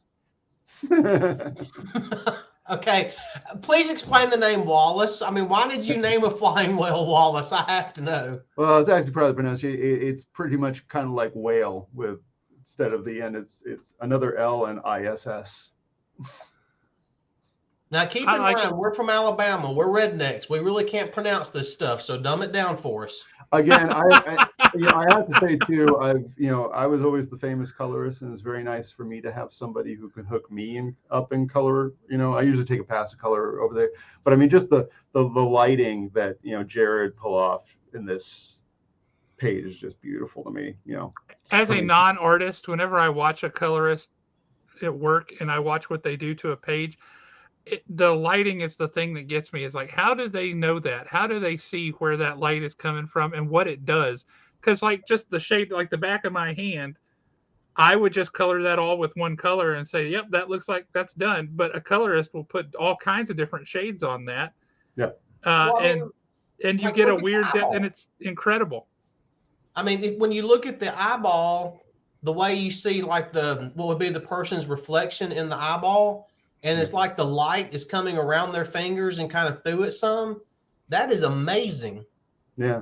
Speaker 2: Okay, please explain the name Wallace. I mean, why did you name a flying whale Wallace? I have to know.
Speaker 3: Well, it's actually probably pronounced. It's pretty much kind of like whale with instead of the N, it's another L and ISS.
Speaker 2: Now keep in mind, we're from Alabama. We're rednecks. We really can't pronounce this stuff, so dumb it down for us.
Speaker 3: Again, I have to say too, I was always the famous colorist, and it's very nice for me to have somebody who can hook me up in color. I usually take a pass of color over there, but I mean, just the lighting that Jared pull off in this page is just beautiful to me.
Speaker 1: As a non-artist, whenever I watch a colorist at work and I watch what they do to a page, the lighting is the thing that gets me. Is like, how do they know that? How do they see where that light is coming from and what it does? because like just the shape, like the back of my hand, I would just color that all with one color and say, yep, that looks like that's done. But a colorist will put all kinds of different shades on that.
Speaker 3: Yep.
Speaker 2: Well, I mean,
Speaker 1: and you
Speaker 2: like,
Speaker 1: get a
Speaker 2: look at the
Speaker 1: weird depth, and
Speaker 2: eyeball.
Speaker 1: it's incredible.
Speaker 2: I mean, when you look at the eyeball, the way you see like what would be the person's reflection in the eyeball, and it's like the light is coming around their fingers and kind of through it some. That is amazing.
Speaker 3: Yeah.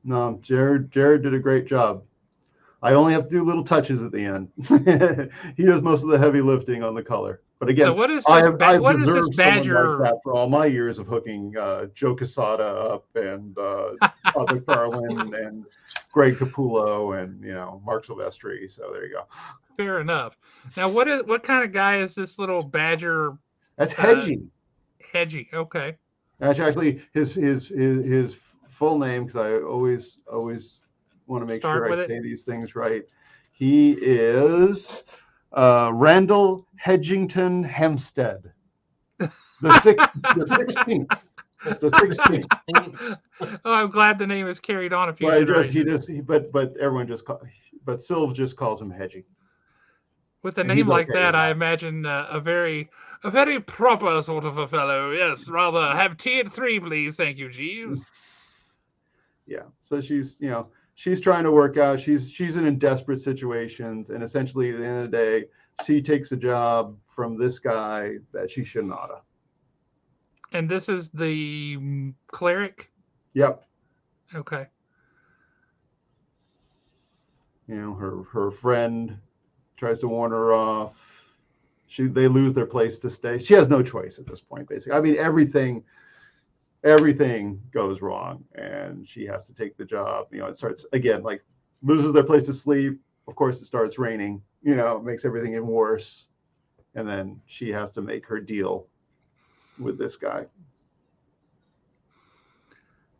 Speaker 3: No, Jared did a great job. I only have to do little touches at the end. He does most of the heavy lifting on the color. But again,
Speaker 1: So what is
Speaker 3: I've
Speaker 1: what is this
Speaker 3: deserved someone
Speaker 1: Badger?
Speaker 3: like that for all my years of hooking Joe Quesada up and Todd McFarlane and Greg Capullo and Mark Silvestri. So there you go.
Speaker 1: Fair enough. Now, what kind of guy is this little Badger?
Speaker 3: That's Hedgie.
Speaker 1: Hedgie. Okay.
Speaker 3: That's actually his full name, because I always want to make sure I say these things right. He is Randall Hedgington Hempstead, the 16th. The 16th.
Speaker 1: Oh, I'm glad the name is carried on a few generations.
Speaker 3: But everyone but Sylv just calls him Hedgie.
Speaker 1: With a name like that, I imagine a very proper sort of a fellow. Yes, rather have tea at 3, please. Thank you, Jeeves.
Speaker 3: Yeah. So she's trying to work out. She's in desperate situations, and essentially at the end of the day, she takes a job from this guy that she should not have.
Speaker 1: And this is the cleric?
Speaker 3: Yep.
Speaker 1: Okay.
Speaker 3: Her friend tries to warn her off. They lose their place to stay. She has no choice at this point, basically. I mean, everything goes wrong, and she has to take the job. It starts again, like loses their place to sleep. Of course, it starts raining. It makes everything even worse. And then she has to make her deal with this guy.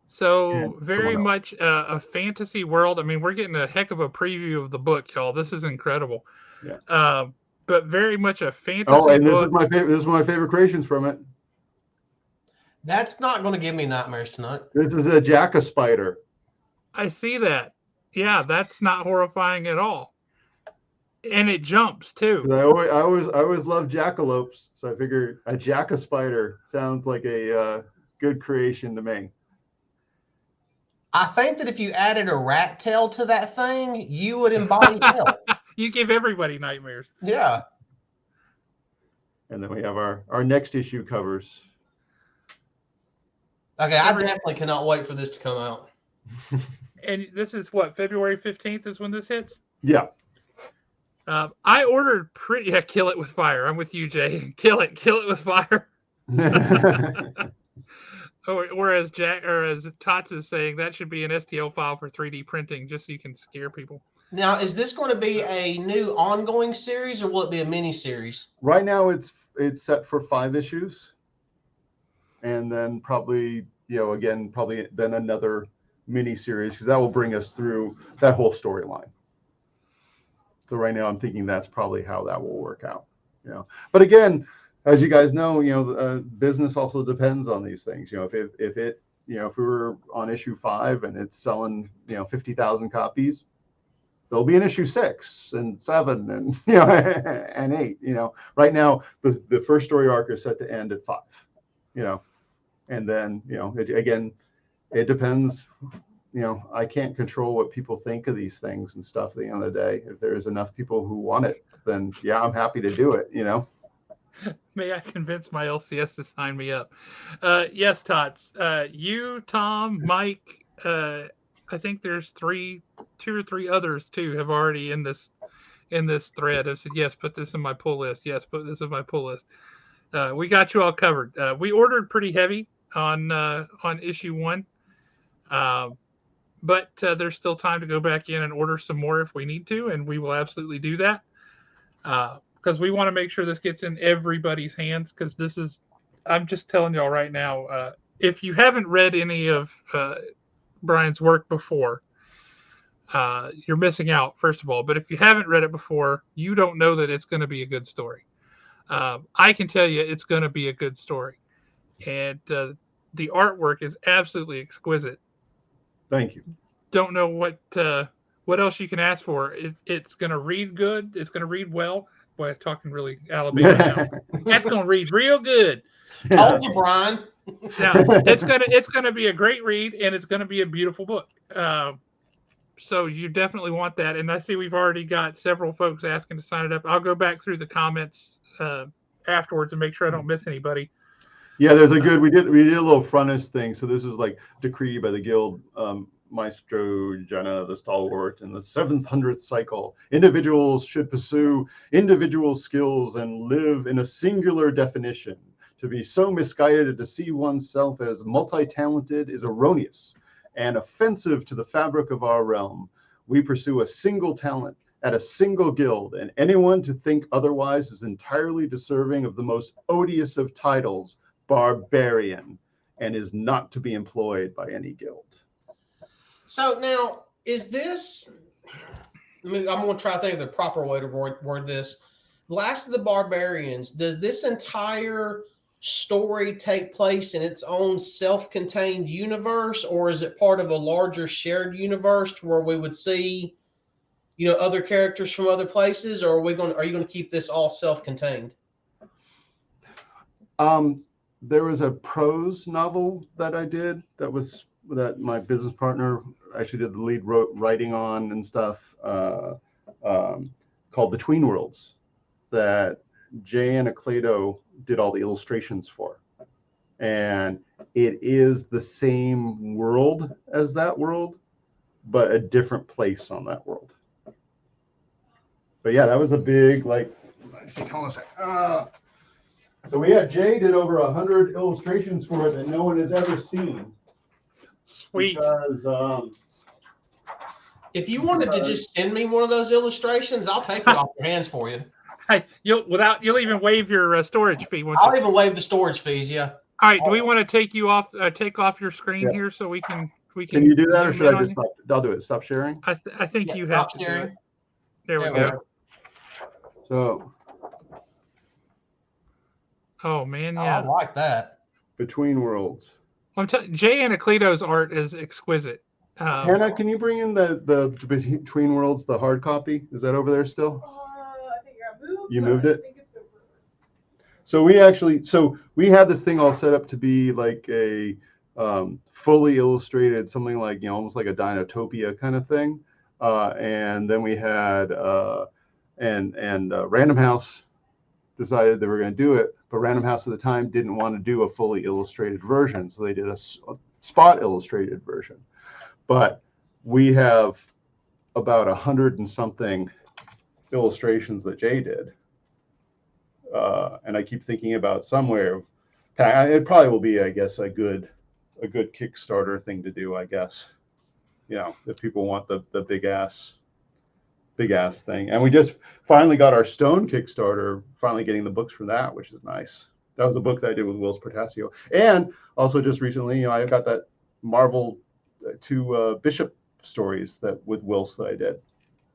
Speaker 1: So very much a fantasy world. I mean, we're getting a heck of a preview of the book, y'all. This is incredible.
Speaker 3: Yeah.
Speaker 1: But very much a fantasy
Speaker 3: book. This is my favorite creations from it.
Speaker 2: That's not going to give me nightmares tonight.
Speaker 3: This is a Jack-a-Spider.
Speaker 1: I see that. Yeah, that's not horrifying at all. And it jumps too.
Speaker 3: I always love jackalopes, so I figure a Jack-a-Spider sounds like a good creation to me.
Speaker 2: I think that if you added a rat tail to that thing, you would embody hell.
Speaker 1: You give everybody nightmares.
Speaker 2: Yeah.
Speaker 3: And then we have our next issue covers.
Speaker 2: Okay, I definitely cannot wait for this to come out.
Speaker 1: And this is what, February 15th is when this hits?
Speaker 3: Yeah.
Speaker 1: I ordered Kill It With Fire. I'm with you, Jay. Kill it with fire. Whereas as Tots is saying, that should be an STL file for 3D printing, just so you can scare people.
Speaker 2: Now, is this going to be a new ongoing series, or will it be a mini series?
Speaker 3: Right now, it's set for 5 issues, and then probably then another mini series, because that will bring us through that whole storyline. So right now, I'm thinking that's probably how that will work out. But again, as you guys know, business also depends on these things. If we were on issue 5 and it's selling 50,000 copies, there'll be an issue 6 and 7 and and 8. Right now the first story arc is set to end at 5. And then it depends. I can't control what people think of these things and stuff. At the end of the day, if there's enough people who want it, then yeah, I'm happy to do it.
Speaker 1: May I convince my LCS to sign me up? Yes, Tots. You, Tom, Mike. I think there's 2 or 3 others too have already in this thread have said, yes, put this in my pull list. Yes, put this in my pull list. We got you all covered. We ordered pretty heavy on issue 1, but there's still time to go back in and order some more if we need to, and we will absolutely do that. Because we want to make sure this gets in everybody's hands, because I'm just telling y'all right now, if you haven't read any of Brian's work before, you're missing out, first of all. But if you haven't read it before, you don't know that it's going to be a good story. I can tell you it's going to be a good story. And the artwork is absolutely exquisite.
Speaker 3: Thank you.
Speaker 1: don't know what else you can ask for. It's going to read good. It's going to read well. Boy, I'm talking really Alabama now. That's going to read real good.
Speaker 2: Told you, Brian.
Speaker 1: Now it's gonna be a great read, and it's gonna be a beautiful book. So you definitely want that. And I see we've already got several folks asking to sign it up. I'll go back through the comments afterwards and make sure I don't miss anybody.
Speaker 3: Yeah, there's a good. We did a little frontis thing. So this was like decree by the guild. Maestro Jenna, the stalwart, in the 700th cycle. Individuals should pursue individual skills and live in a singular definition. To be so misguided to see oneself as multi-talented is erroneous and offensive to the fabric of our realm. We pursue a single talent at a single guild, and anyone to think otherwise is entirely deserving of the most odious of titles, barbarian, and is not to be employed by any guild.
Speaker 2: So now, is this, I'm going to try to think of the proper way to word this. Last of the Barbarians, does this entire story take place in its own self-contained universe, or is it part of a larger shared universe where we would see, other characters from other places, or are you going to keep this all self-contained?
Speaker 3: There was a prose novel that I did that my business partner actually did the lead writing on and stuff, called Between Worlds, that Jay and Aclato did all the illustrations for. And it is the same world as that world, but a different place on that world. But yeah, that was a big, hold on a sec. So we had Jay did over 100 illustrations for it that no one has ever seen.
Speaker 1: Sweet.
Speaker 3: Because,
Speaker 2: if you wanted to just send me one of those illustrations, I'll take it off your hands for you.
Speaker 1: Hey, you'll even waive your storage fee.
Speaker 2: I'll even waive the storage fees. Yeah.
Speaker 1: All right. Do we want to take you off? Take off your screen here so we can.
Speaker 3: Can you do that, or should I just stop? I'll do it. Stop sharing.
Speaker 1: I think you have to sharing. Do it. There we go.
Speaker 3: So.
Speaker 1: Oh man, yeah.
Speaker 2: I like that.
Speaker 3: Between Worlds.
Speaker 1: Jay and Acleto's art is exquisite.
Speaker 3: Hannah, can you bring in the Between Worlds, the hard copy? Is that over there still?
Speaker 4: I think I moved.
Speaker 3: You moved it?
Speaker 4: I think it's over.
Speaker 3: So we had this thing all set up to be like a fully illustrated, something like, almost like a Dinotopia kind of thing. And then we had Random House decided they were going to do it, but Random House at the time didn't want to do a fully illustrated version, so they did a spot illustrated version. But we have about 100 and something illustrations that Jay did, and I keep thinking about somewhere. It probably will be, I guess, a good Kickstarter thing to do, I guess. If people want the big ass thing. And we just finally got our Stone Kickstarter, finally getting the books for that, which is nice. That was a book that I did with Wills Portasio. And also just recently, I got that Marvel 2 Bishop stories with Wills that I did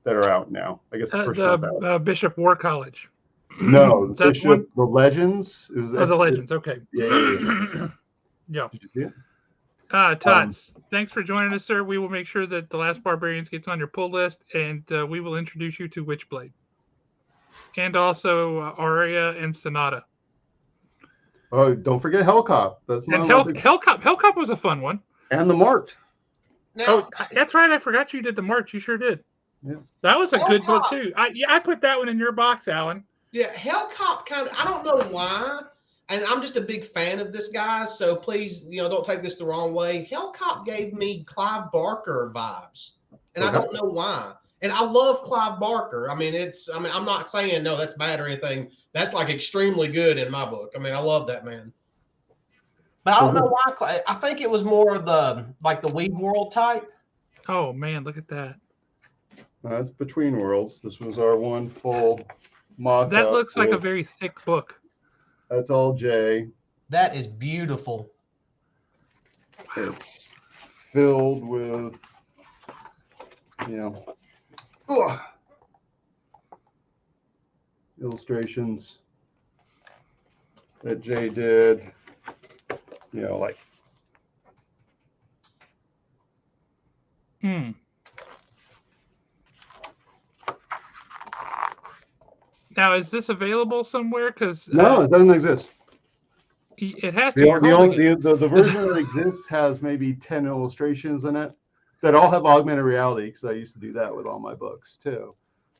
Speaker 3: that are out now. I guess the first one's out.
Speaker 1: Bishop War College.
Speaker 3: No, Bishop, the Legends.
Speaker 1: It was the Legends, okay.
Speaker 3: Yeah.
Speaker 1: Yeah.
Speaker 3: Did you see it?
Speaker 1: Todd, thanks for joining us, sir. We will make sure that the Last Barbarians gets on your pull list, and we will introduce you to Witchblade. And also Aria and Sonata.
Speaker 3: Oh, don't forget Hellcop. That's my
Speaker 1: Hellcop was a fun one.
Speaker 3: And the Marked.
Speaker 2: Now,
Speaker 1: that's right. I forgot you did the March. You sure did.
Speaker 3: Yeah.
Speaker 1: That was a good book too. I put that one in your box, Alan.
Speaker 2: Yeah, Hellcop I don't know why. And I'm just a big fan of this guy, so please, don't take this the wrong way. Hellcop gave me Clive Barker vibes, and I don't know why. And I love Clive Barker. I'm not saying no, that's bad or anything. That's like extremely good in my book. I love that man. But I don't know why. I think it was more of the Weed World type.
Speaker 1: Oh man, look at that.
Speaker 3: That's Between Worlds. This was our one full mock-up.
Speaker 1: That looks like a very thick book.
Speaker 3: That's all Jay.
Speaker 2: That is beautiful.
Speaker 3: It's filled with, illustrations that Jay did.
Speaker 1: Hmm. Now, is this available somewhere? Because
Speaker 3: No, it doesn't exist.
Speaker 1: it has to.
Speaker 3: The version that exists has maybe 10 illustrations in it that all have augmented reality, because I used to do that with all my books too.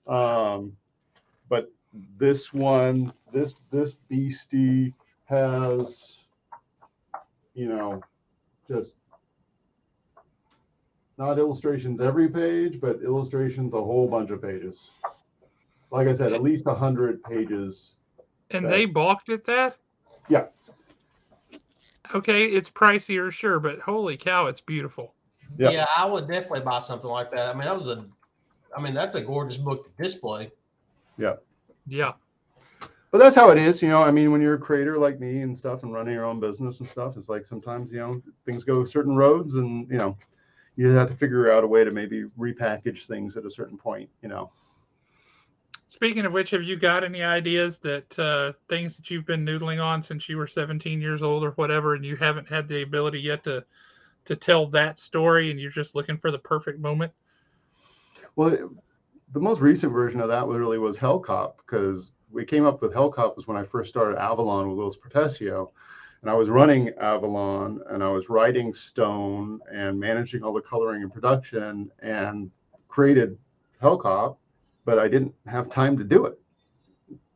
Speaker 3: But this one, this beastie has, you know, just not illustrations every page, but illustrations a whole bunch of pages. Like I said, at least 100 pages.
Speaker 1: And they balked at that?
Speaker 3: Yeah.
Speaker 1: Okay, it's pricier, sure, but holy cow, it's beautiful.
Speaker 3: Yep.
Speaker 2: Yeah, I would definitely buy something like that. I mean, that's a gorgeous book to display.
Speaker 3: Yeah.
Speaker 1: Yeah.
Speaker 3: But that's how it is, you know. I mean, when you're a creator like me and stuff and running your own business and stuff, it's like sometimes, you know, things go certain roads and, you know, you have to figure out a way to maybe repackage things at a certain point, you know.
Speaker 1: Speaking of which, have you got any ideas that things that you've been noodling on since you were 17 years old or whatever, and you haven't had the ability yet to tell that story, and you're just looking for the perfect moment?
Speaker 3: Well, the most recent version of that really was Hellcop, because we came up with Hellcop was when I first started Avalon with Louis Protesio, and I was running Avalon and I was writing Stone and managing all the coloring and production and created Hellcop, but I didn't have time to do it,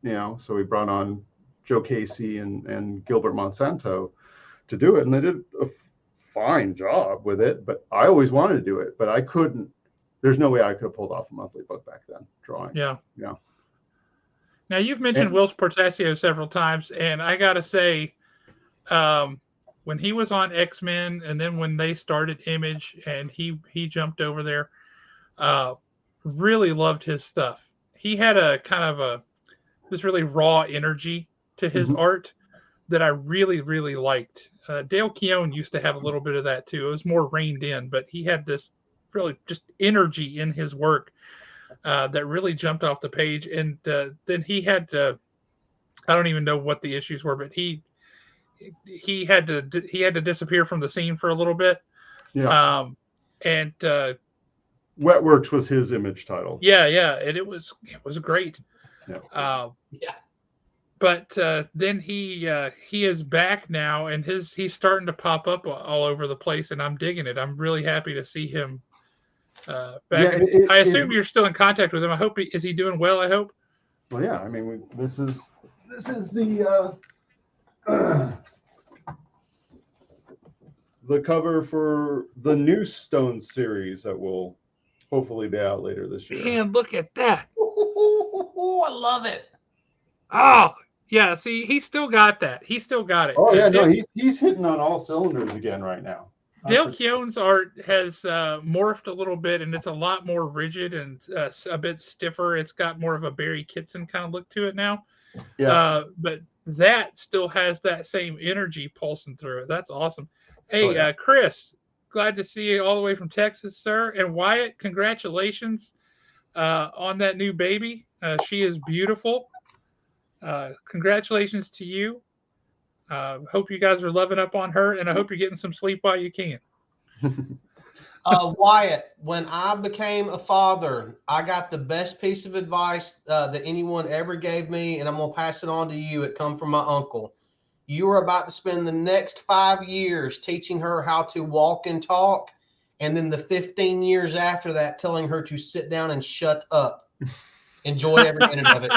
Speaker 3: you know. So we brought on Joe Casey and Gilbert Monsanto to do it, and they did a fine job with it. But I always wanted to do it, but I couldn't. There's no way I could have pulled off a monthly book back then, drawing.
Speaker 1: Yeah.
Speaker 3: Yeah.
Speaker 1: Now, you've mentioned Will Portasio several times, and I got to say, when he was on X-Men and then when they started Image and he jumped over there, really loved his stuff. He had a kind of this really raw energy to his art that I really, really liked. Dale Keown used to have a little bit of that too. It was more reined in, but he had this really just energy in his work that really jumped off the page. And then he had I don't even know what the issues were, but he had to disappear from the scene for a little bit.
Speaker 3: Yeah.
Speaker 1: And
Speaker 3: Wetworks was his Image title.
Speaker 1: Yeah, and it was great.
Speaker 3: Yeah.
Speaker 2: Yeah.
Speaker 1: But then he is back now, and he's starting to pop up all over the place, and I'm digging it. I'm really happy to see him back. Yeah, I assume you're still in contact with him. I hope is he doing well? I hope.
Speaker 3: Well, yeah. I mean, this is the the cover for the new Stone series that will hopefully be out later this year.
Speaker 1: And look at that!
Speaker 2: Ooh, I love it.
Speaker 1: Oh. Yeah, see, he still got that. He still got it.
Speaker 3: Oh yeah, no, he's hitting on all cylinders again right now.
Speaker 1: Dale Keown's art has morphed a little bit, and it's a lot more rigid and a bit stiffer. It's got more of a Barry Kitson kind of look to it now. Yeah. But that still has that same energy pulsing through it. That's awesome. Hey, Chris, glad to see you all the way from Texas, sir. And Wyatt, congratulations on that new baby. She is beautiful. Congratulations to you. Hope you guys are loving up on her, and I hope you're getting some sleep while you can.
Speaker 2: Wyatt, when I became a father, I got the best piece of advice that anyone ever gave me, and I'm going to pass it on to you. It come from my uncle. You are about to spend the next 5 years teaching her how to walk and talk, and then the 15 years after that telling her to sit down and shut up. Enjoy every minute of it.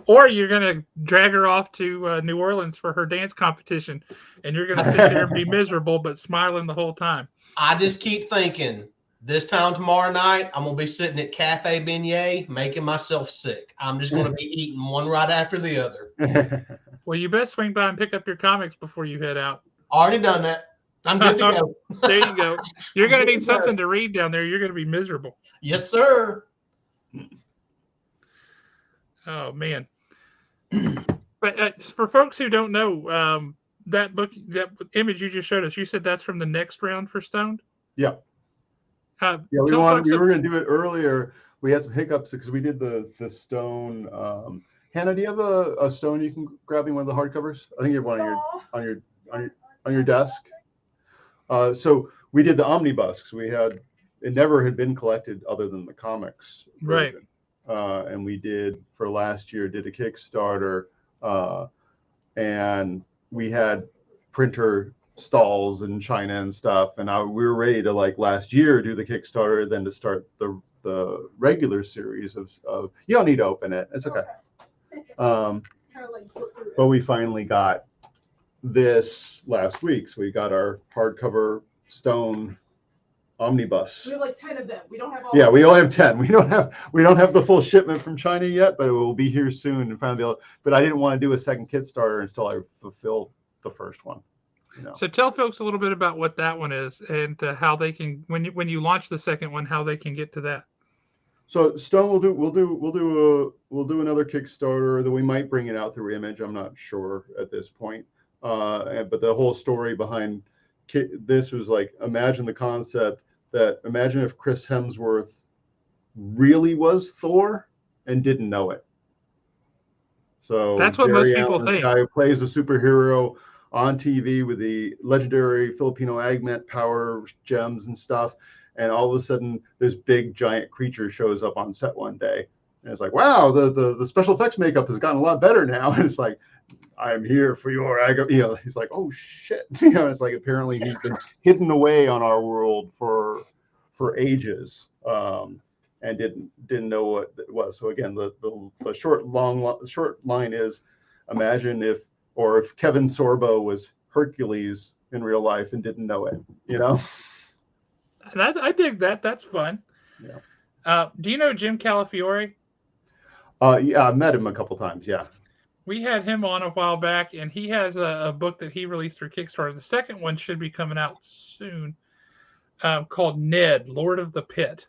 Speaker 1: Or you're going to drag her off to New Orleans for her dance competition, and you're going to sit there and be miserable but smiling the whole time.
Speaker 2: I just keep thinking, this time tomorrow night, I'm going to be sitting at Cafe Beignet making myself sick. I'm just going to be eating one right after the other.
Speaker 1: Well, you best swing by and pick up your comics before you head out.
Speaker 2: Already done that. I'm good to go.
Speaker 1: There you go. You're going to need something to read down there. You're going to be miserable.
Speaker 2: Yes, sir.
Speaker 1: Oh, man. But for folks who don't know, that book, that image you just showed us, you said that's from the next round for Stoned?
Speaker 3: Yeah. Yeah, we were going to do it earlier. We had some hiccups because we did the Stone. Hannah, do you have a Stone you can grab me one of the hardcovers? I think you have one on your desk. So we did the omnibus. 'Cause it never had been collected other than the comics version. And we did for last year, did a Kickstarter, and we had printer stalls in China and stuff. And we were ready to, like, last year do the Kickstarter, then to start the regular series of you don't need to open it. It's okay. But we finally got this last week. So we got our hardcover stone omnibus.
Speaker 4: We have like 10 of them. We don't have all.
Speaker 3: Yeah, we only have 10. We don't have the full shipment from China yet, but it will be here soon. And finally, but I didn't want to do a second Kickstarter until I fulfill the first one. You know.
Speaker 1: So tell folks a little bit about what that one is and how they can, when you launch the second one, how they can get to that.
Speaker 3: So Stone, we'll do another Kickstarter that we might bring it out through Image. I'm not sure at this point. But the whole story behind this was like, imagine the concept that imagine if Chris Hemsworth really was Thor and didn't know it. So
Speaker 1: that's what
Speaker 3: Jerry
Speaker 1: most people
Speaker 3: Allen,
Speaker 1: think.
Speaker 3: The guy who plays a superhero on TV with the legendary Filipino augment power gems and stuff. And all of a sudden, this big giant creature shows up on set one day. And it's like, wow, the special effects makeup has gotten a lot better now. And it's like, I'm here for your, he's like, oh shit. It's like, apparently he's been hidden away on our world for ages, and didn't know what it was. So again, the short line is, imagine if Kevin Sorbo was Hercules in real life and didn't know it,
Speaker 1: I dig that. That's fun.
Speaker 3: Yeah.
Speaker 1: Do you know Jim Calafiore?
Speaker 3: Yeah, I met him a couple times. Yeah.
Speaker 1: We had him on a while back, and he has a book that he released through Kickstarter. The second one should be coming out soon, called Ned, Lord of the Pit.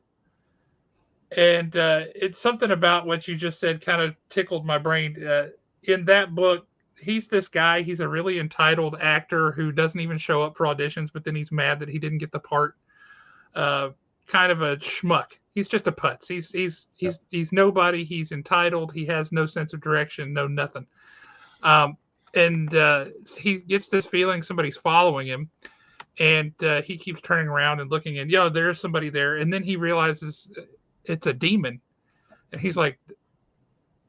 Speaker 1: And it's something about what you just said kind of tickled my brain. In that book, he's this guy. He's a really entitled actor who doesn't even show up for auditions, but then he's mad that he didn't get the part. Kind of a schmuck. He's just a putz. He's nobody. He's entitled. He has no sense of direction, no nothing. And he gets this feeling somebody's following him, and he keeps turning around and looking, and there's somebody there. And then he realizes it's a demon, and he's like,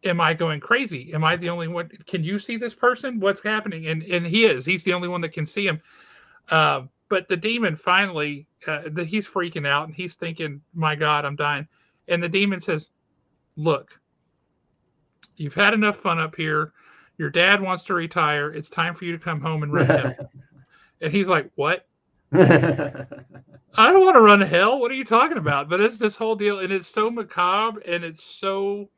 Speaker 1: "Am I going crazy? Am I the only one? Can you see this person? What's happening?" And he's the only one that can see him. But the demon finally, he's freaking out and he's thinking, my God, I'm dying. And the demon says, look, you've had enough fun up here. Your dad wants to retire. It's time for you to come home and run hell. And he's like, what? I don't want to run hell. What are you talking about? But it's this whole deal. And it's so macabre and it's so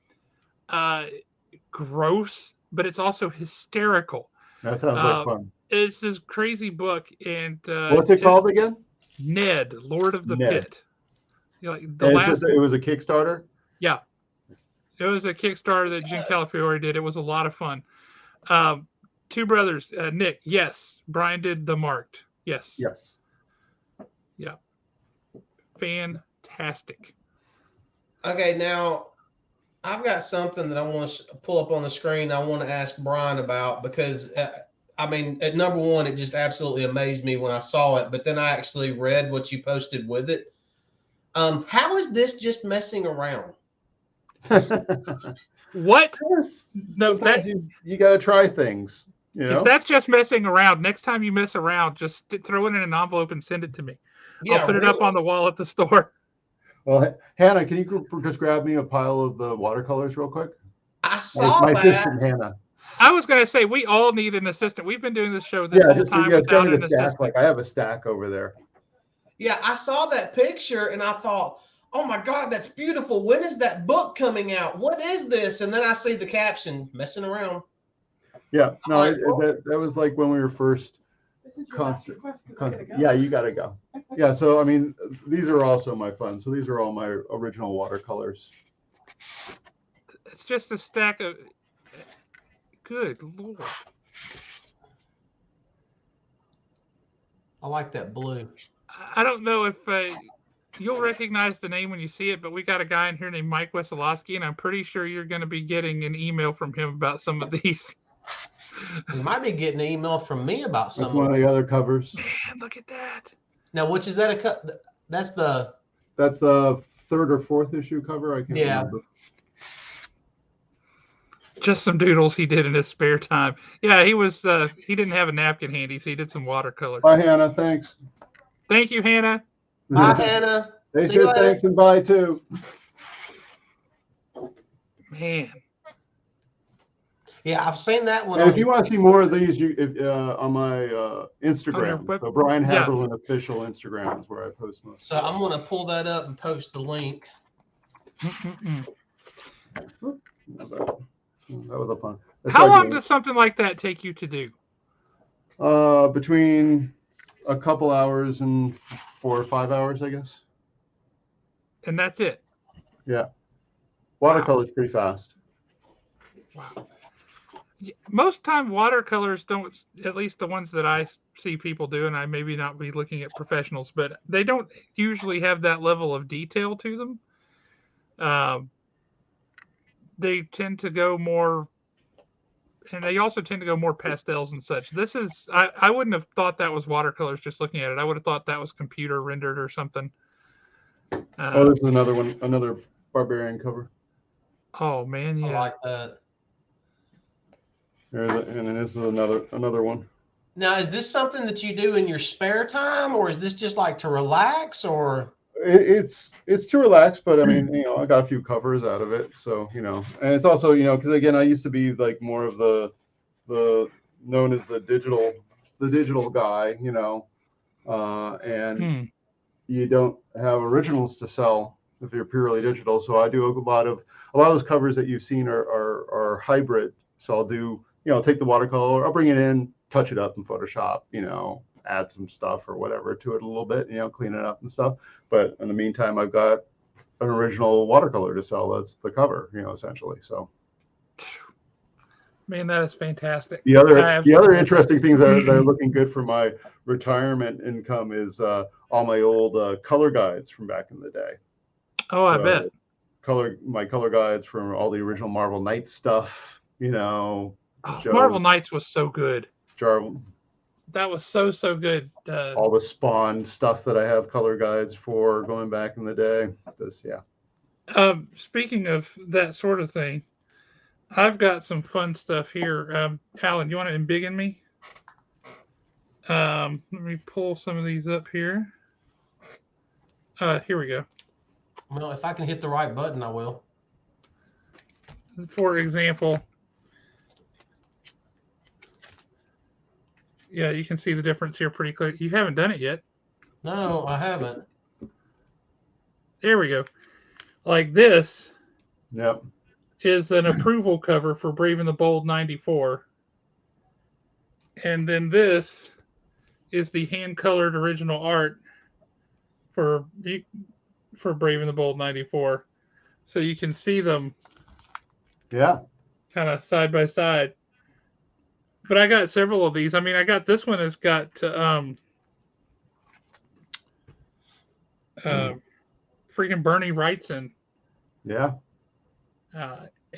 Speaker 1: gross, but it's also hysterical.
Speaker 3: That sounds like fun.
Speaker 1: It's this crazy book, and
Speaker 3: what's it called again?
Speaker 1: Ned, Lord of the Pit. It
Speaker 3: was a Kickstarter.
Speaker 1: Yeah, it was a Kickstarter that Jim Calafiore did. It was a lot of fun. Two brothers, Nick. Yes, Brian did the marked. Yes.
Speaker 3: Yes.
Speaker 1: Yeah. Fantastic.
Speaker 2: Okay, now I've got something that I want to pull up on the screen. I want to ask Brian about because. At number one, it just absolutely amazed me when I saw it, but then I actually read what you posted with it. How is this just messing around?
Speaker 1: What?
Speaker 3: No, you got to try things.
Speaker 1: If that's just messing around, next time you mess around, just throw it in an envelope and send it to me. Yeah, I'll put it up on the wall at the store.
Speaker 3: Well, Hannah, can you just grab me a pile of the watercolors real quick?
Speaker 2: I saw
Speaker 3: my
Speaker 2: that.
Speaker 3: assistant, Hannah.
Speaker 1: I was going to say, we all need an assistant. We've been doing this show this whole time without an assistant.
Speaker 3: Like I have a stack over there.
Speaker 2: Yeah, I saw that picture and I thought, oh my God, that's beautiful. When is that book coming out? What is this? And then I see the caption, messing around.
Speaker 3: Yeah, no, that was like when we were first.
Speaker 4: This is your last request.
Speaker 3: Yeah, you got to go. Yeah, so these are also my fun. So these are all my original watercolors.
Speaker 1: It's just a stack of. Good Lord.
Speaker 2: I like that blue.
Speaker 1: I don't know if you'll recognize the name when you see it, but we got a guy in here named Mike Wesolowski, and I'm pretty sure you're going to be getting an email from him about some of these.
Speaker 2: You might be getting an email from me about some
Speaker 3: one of the other covers.
Speaker 1: Man, look at that.
Speaker 2: Now, which is that a cut? That's the
Speaker 3: third or fourth issue cover. I can't remember.
Speaker 1: Just some doodles he did in his spare time. Yeah, he didn't have a napkin handy, so he did some watercolor.
Speaker 3: Bye, Hannah. Thanks.
Speaker 1: Thank you, Hannah.
Speaker 2: Bye, Hannah.
Speaker 3: They
Speaker 2: See you
Speaker 3: said
Speaker 2: later.
Speaker 3: thanks and bye too.
Speaker 1: Man.
Speaker 2: Yeah, I've seen that one.
Speaker 3: And if you want to see more of these, on my Instagram, so Brian Haberlin official Instagram is where I post most.
Speaker 2: So I'm gonna pull that up and post the link.
Speaker 1: Mm-mm-mm.
Speaker 3: That was a fun.
Speaker 1: How long does something like that take you to do?
Speaker 3: Between a couple hours and 4 or 5 hours, I guess.
Speaker 1: And that's it.
Speaker 3: Yeah. Watercolor is pretty fast.
Speaker 1: Wow. Most time watercolors don't, at least the ones that I see people do, and I maybe not be looking at professionals, but they don't usually have that level of detail to them. They tend to go more, and they also tend to go more pastels and such. This is, I wouldn't have thought that was watercolors just looking at it. I would have thought that was computer rendered or something.
Speaker 3: This is another one, another Barbarian cover.
Speaker 1: Oh man, yeah.
Speaker 2: I like that.
Speaker 3: And then this is another one.
Speaker 2: Now, is this something that you do in your spare time, or is this just like to relax, or?
Speaker 3: It's to relax, but I mean, I got a few covers out of it, so and it's also because again, I used to be like more of the known as the digital guy, and you don't have originals to sell if you're purely digital. So I do a lot of those covers that you've seen are hybrid. So I'll do take the watercolor, I'll bring it in, touch it up in Photoshop, add some stuff or whatever to it a little bit, clean it up and stuff. But in the meantime, I've got an original watercolor to sell. That's the cover, essentially. So,
Speaker 1: man, that is fantastic.
Speaker 3: The other interesting things that are looking good for my retirement income is all my old color guides from back in the day.
Speaker 1: Oh, I bet.
Speaker 3: My color guides from all the original Marvel Knights stuff.
Speaker 1: Marvel Knights was so good. That was so good.
Speaker 3: All the Spawn stuff that I have color guides for going back in the day.
Speaker 1: Speaking of that sort of thing, I've got some fun stuff here. Alan, you want to embiggen me? Let me pull some of these up here. Here we go.
Speaker 2: Well, if I can hit the right button, I will.
Speaker 1: For example, yeah, you can see the difference here pretty clear. You haven't done it yet.
Speaker 2: No, I haven't.
Speaker 1: There we go. Like this.
Speaker 3: Yep.
Speaker 1: Is an approval cover for Brave and the Bold 94. And then this is the hand-colored original art for Brave and the Bold 94. So you can see them.
Speaker 3: Yeah.
Speaker 1: Kind of side by side. But I got several of these. I mean, I got this one has got freaking Bernie Wrightson.
Speaker 3: Yeah.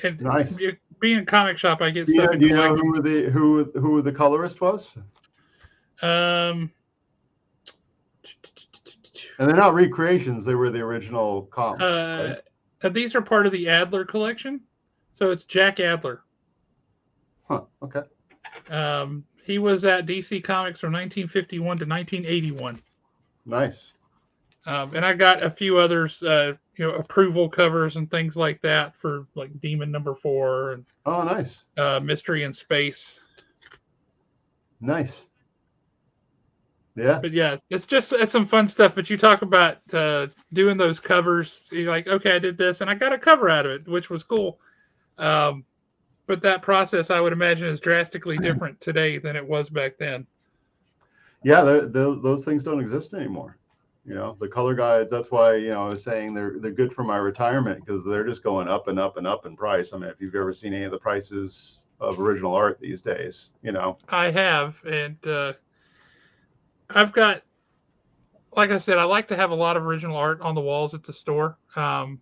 Speaker 1: And
Speaker 3: nice.
Speaker 1: Being a comic shop, I get stuff.
Speaker 3: Do you know who the colorist was?
Speaker 1: And
Speaker 3: they're not recreations; they were the original comps. Right?
Speaker 1: These are part of the Adler collection, so it's Jack Adler.
Speaker 3: Huh. Okay.
Speaker 1: He was at DC Comics from 1951 to 1981.
Speaker 3: Nice.
Speaker 1: And I got a few others, approval covers and things like that for like Demon #4 and
Speaker 3: nice.
Speaker 1: Mystery in Space.
Speaker 3: Nice. Yeah.
Speaker 1: But yeah, it's some fun stuff. But you talk about doing those covers. You're like, okay, I did this and I got a cover out of it, which was cool. But that process, I would imagine, is drastically different today than it was back then. Yeah,
Speaker 3: those things don't exist anymore. The color guides. That's why I was saying they're good for my retirement because they're just going up and up and up in price. I mean, if you've ever seen any of the prices of original art these days,
Speaker 1: I have, and I've got, like I said, I like to have a lot of original art on the walls at the store. And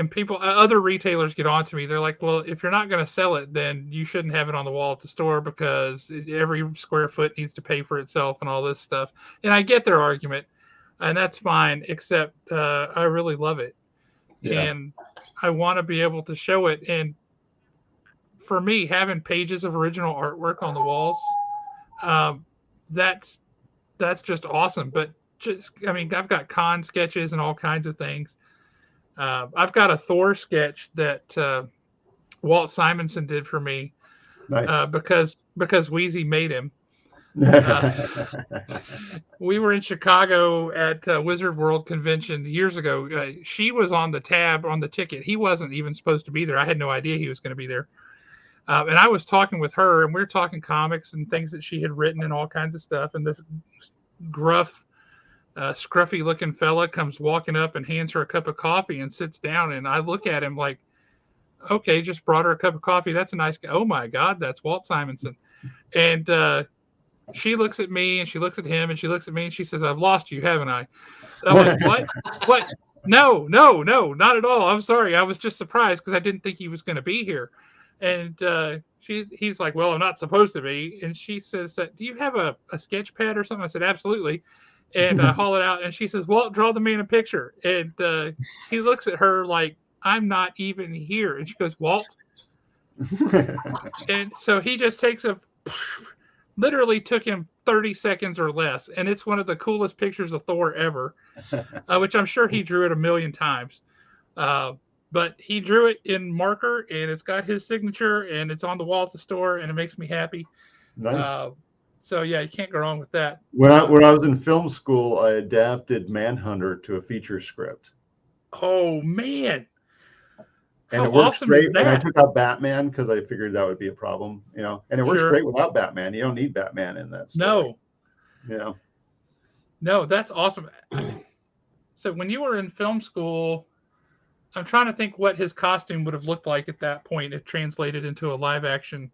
Speaker 1: and people, other retailers get on to me. They're like, well, if you're not going to sell it, then you shouldn't have it on the wall at the store because every square foot needs to pay for itself and all this stuff. And I get their argument, and that's fine, except I really love it.
Speaker 3: Yeah.
Speaker 1: And I want to be able to show it. And for me, having pages of original artwork on the walls, that's just awesome. But I mean, I've got con sketches and all kinds of things. I've got a Thor sketch that Walt Simonson did for me.
Speaker 3: Nice.
Speaker 1: Because Wheezy made him. We were in Chicago at Wizard World Convention years ago. She was on the tab on the ticket. He wasn't even supposed to be there. I had no idea he was going to be there. And I was talking with her, and we were talking comics and things that she had written and all kinds of stuff. And this gruff, scruffy-looking fella comes walking up and hands her a cup of coffee and sits down. And I look at him like, okay, just brought her a cup of coffee. That's a nice guy. Oh, my God, that's Walt Simonson. And she looks at me, and she looks at him, and she looks at me, and she says, I've lost you, haven't I? I'm like, what? What? No, not at all. I'm sorry. I was just surprised because I didn't think he was going to be here. And he's like, well, I'm not supposed to be. And she says, do you have a sketch pad or something? I said, absolutely. And I haul it out, and she says, Walt, draw the man a picture. And he looks at her like, I'm not even here. And she goes, Walt. And so he just takes literally took him 30 seconds or less. And it's one of the coolest pictures of Thor ever, which I'm sure he drew it a million times. But he drew it in marker, and it's got his signature, and it's on the wall at the store, and it makes me happy.
Speaker 3: Nice.
Speaker 1: So yeah, you can't go wrong with that.
Speaker 3: When I was in film school, I adapted Manhunter to a feature script.
Speaker 1: Oh man!
Speaker 3: And
Speaker 1: How
Speaker 3: it works
Speaker 1: awesome
Speaker 3: great.
Speaker 1: is that?
Speaker 3: And I took out Batman because I figured that would be a problem, you know. And it works
Speaker 1: Sure.
Speaker 3: great without Batman. You don't need Batman in that story.
Speaker 1: No. No, that's awesome. So when you were in film school, I'm trying to think what his costume would have looked like at that point if translated into a live action.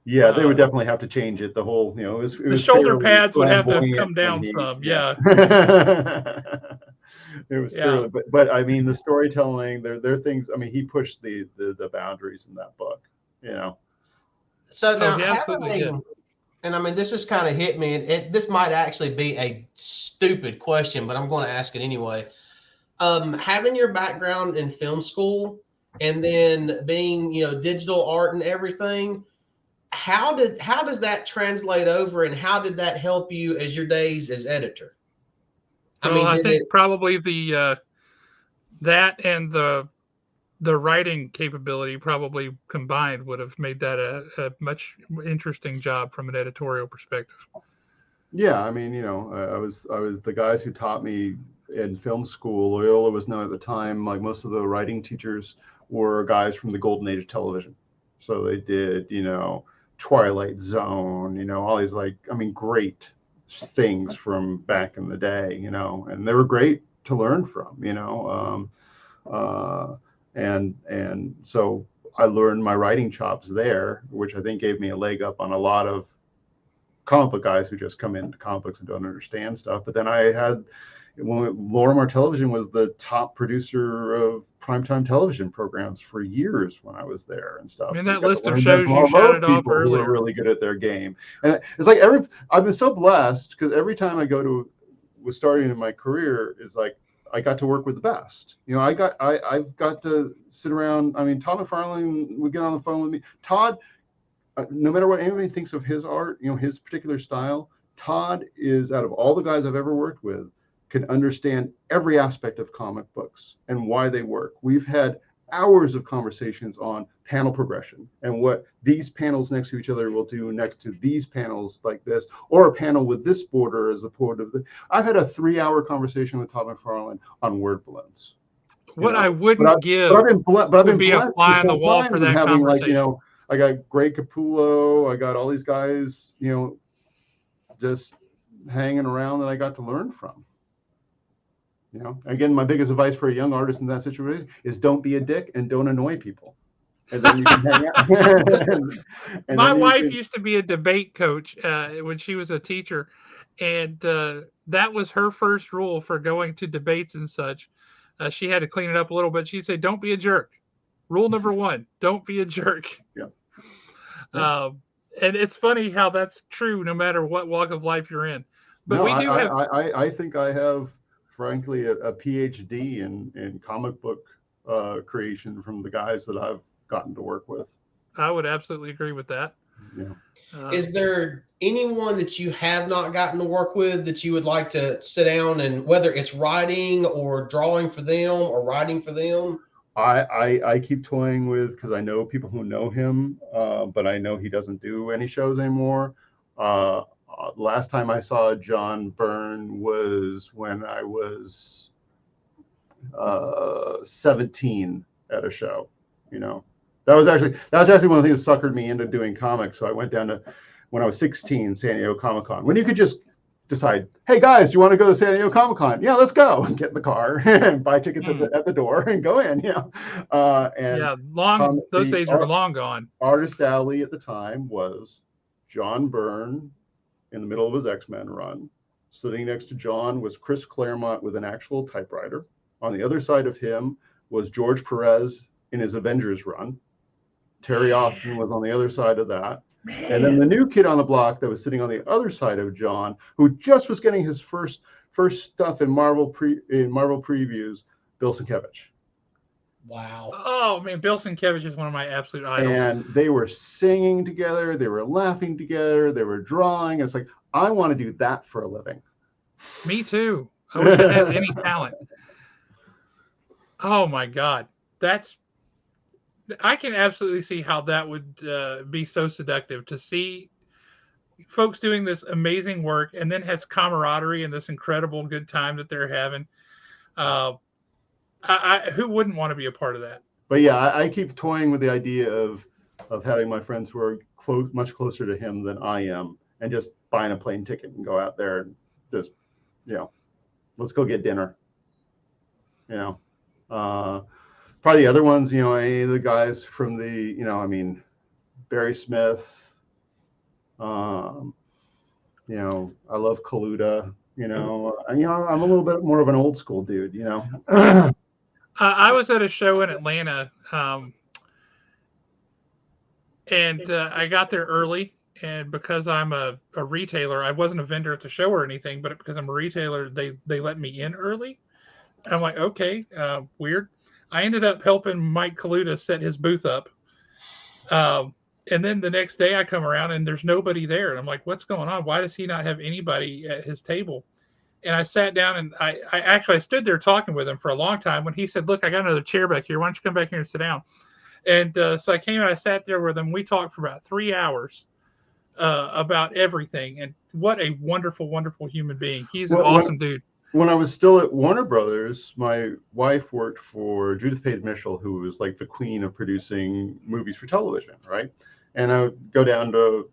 Speaker 3: Yeah, they would definitely have to change it. The whole, you know, it was
Speaker 1: shoulder pads would have to
Speaker 3: flamboyant
Speaker 1: come down
Speaker 3: when
Speaker 1: some. Yeah.
Speaker 3: It was
Speaker 1: Yeah.
Speaker 3: fairly, but I mean the storytelling, there are things. I mean, he pushed the boundaries in that book, you know.
Speaker 2: So now,
Speaker 1: he absolutely did.
Speaker 2: and I mean, this just kind of hit me, and this might actually be a stupid question, but I'm going to ask it anyway. Having your background in film school and then being, you know, digital art and everything, how does that translate over, and how did that help you as your days as editor?
Speaker 1: I think probably the that and the writing capability probably combined would have made that a much interesting job from an editorial perspective.
Speaker 3: Yeah, I mean, you know, I was the guys who taught me in film school. Loyola was known at the time, like most of the writing teachers were guys from the golden age of television. So they did, you know, Twilight Zone, you know, all these, like, I mean, great things from back in the day, you know, and they were great to learn from, you know. And so I learned my writing chops there, which I think gave me a leg up on a lot of comic book guys who just come into comic books and don't understand stuff. But then I had, Lorimar Television was the top producer of primetime television programs for years when I was there and stuff.
Speaker 1: I mean,
Speaker 3: so
Speaker 1: that list of shows you shouted off earlier.
Speaker 3: who are really good at their game. And it's like I've been so blessed because every time I was starting in my career is like, I got to work with the best. You know, I've got to sit around. I mean, Todd McFarlane would get on the phone with me. Todd, no matter what anybody thinks of his art, you know, his particular style, Todd is, out of all the guys I've ever worked with, can understand every aspect of comic books and why they work. We've had hours of conversations on panel progression and what these panels next to each other will do next to these panels like this, or a panel with this border as opposed to I've had a 3-hour conversation with Todd McFarlane on word balloons.
Speaker 1: What I wouldn't give would be a fly on the wall for that
Speaker 3: having,
Speaker 1: conversation.
Speaker 3: like, you know, I got Greg Capullo, I got all these guys, you know, just hanging around that I got to learn from. You know, again, my biggest advice for a young artist in that situation is don't be a dick and don't annoy people. And then you can hang out.
Speaker 1: My wife used to be a debate coach when she was a teacher. And that was her first rule for going to debates and such. She had to clean it up a little bit. She'd say, "Don't be a jerk." Rule number one: don't be a jerk.
Speaker 3: Yeah.
Speaker 1: And it's funny how that's true no matter what walk of life you're in. But
Speaker 3: no,
Speaker 1: we do have.
Speaker 3: I think I have, frankly, a PhD in comic book creation from the guys that I've gotten to work with.
Speaker 1: I would absolutely agree with that.
Speaker 3: Yeah.
Speaker 2: Is there anyone that you have not gotten to work with that you would like to sit down and whether it's writing or drawing for them or writing for them?
Speaker 3: I keep toying with, because I know people who know him, but I know he doesn't do any shows anymore. Last time I saw John Byrne was when I was 17 at a show. You know, that was actually one of the things that suckered me into doing comics. So I went down to, when I was 16, San Diego Comic-Con, when you could just decide, hey guys, do you want to go to San Diego Comic-Con? Yeah, let's go. And get in the car and buy tickets at the door and go in. And
Speaker 1: those days are long gone.
Speaker 3: Artist alley at the time was John Byrne in the middle of his X-Men run. Sitting next to John was Chris Claremont with an actual typewriter. On the other side of him was George Perez in his Avengers run. Terry Austin was on the other side of that. Man. And then the new kid on the block that was sitting on the other side of John, who just was getting his first stuff in Marvel previews, Bill Sienkiewicz.
Speaker 2: Wow.
Speaker 1: Oh man, Bill Sienkiewicz is one of my absolute idols.
Speaker 3: And they were singing together, they were laughing together, they were drawing. It's like, I want to do that for a living.
Speaker 1: Me too. I wish I had any talent. Oh my God, I can absolutely see how that would be so seductive to see folks doing this amazing work and then has camaraderie and this incredible good time that they're having. Who wouldn't want to be a part of that?
Speaker 3: But yeah, I keep toying with the idea of having my friends who are much closer to him than I am, and just buying a plane ticket and go out there and just, let's go get dinner. Probably the other ones, any of the guys from the, Barry Smith. I love Kaluta. I'm a little bit more of an old school dude.
Speaker 1: I was at a show in Atlanta, and I got there early. And because I'm a retailer, I wasn't a vendor at the show or anything, but because I'm a retailer, they let me in early. I'm like, okay, weird. I ended up helping Mike Kaluta set his booth up. And then the next day I come around and there's nobody there. And I'm like, what's going on? Why does he not have anybody at his table? And I sat down and I stood there talking with him for a long time when he said, look, I got another chair back here. Why don't you come back here and sit down? And so I came and I sat there with him. We talked for about 3 hours about everything. And what a wonderful, wonderful human being. He's an awesome dude.
Speaker 3: When I was still at Warner Brothers, my wife worked for Judith Payne Mitchell, who was like the queen of producing movies for television, right? And I would go down to,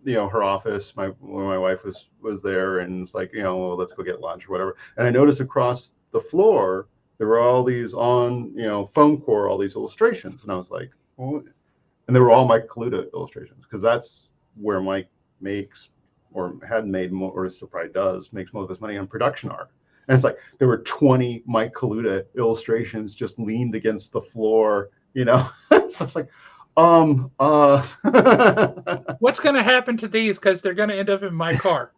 Speaker 3: her office. When my wife was there, and it's like, well, let's go get lunch or whatever. And I noticed across the floor there were all these on, foam core, all these illustrations, and I was like, oh, and they were all Mike Kaluta illustrations, because that's where Mike makes, or had made more, or still probably does, makes most of his money on production art. And it's like there were 20 Mike Kaluta illustrations just leaned against the floor, So it's like,
Speaker 1: what's going to happen to these? Because they're going to end up in my car.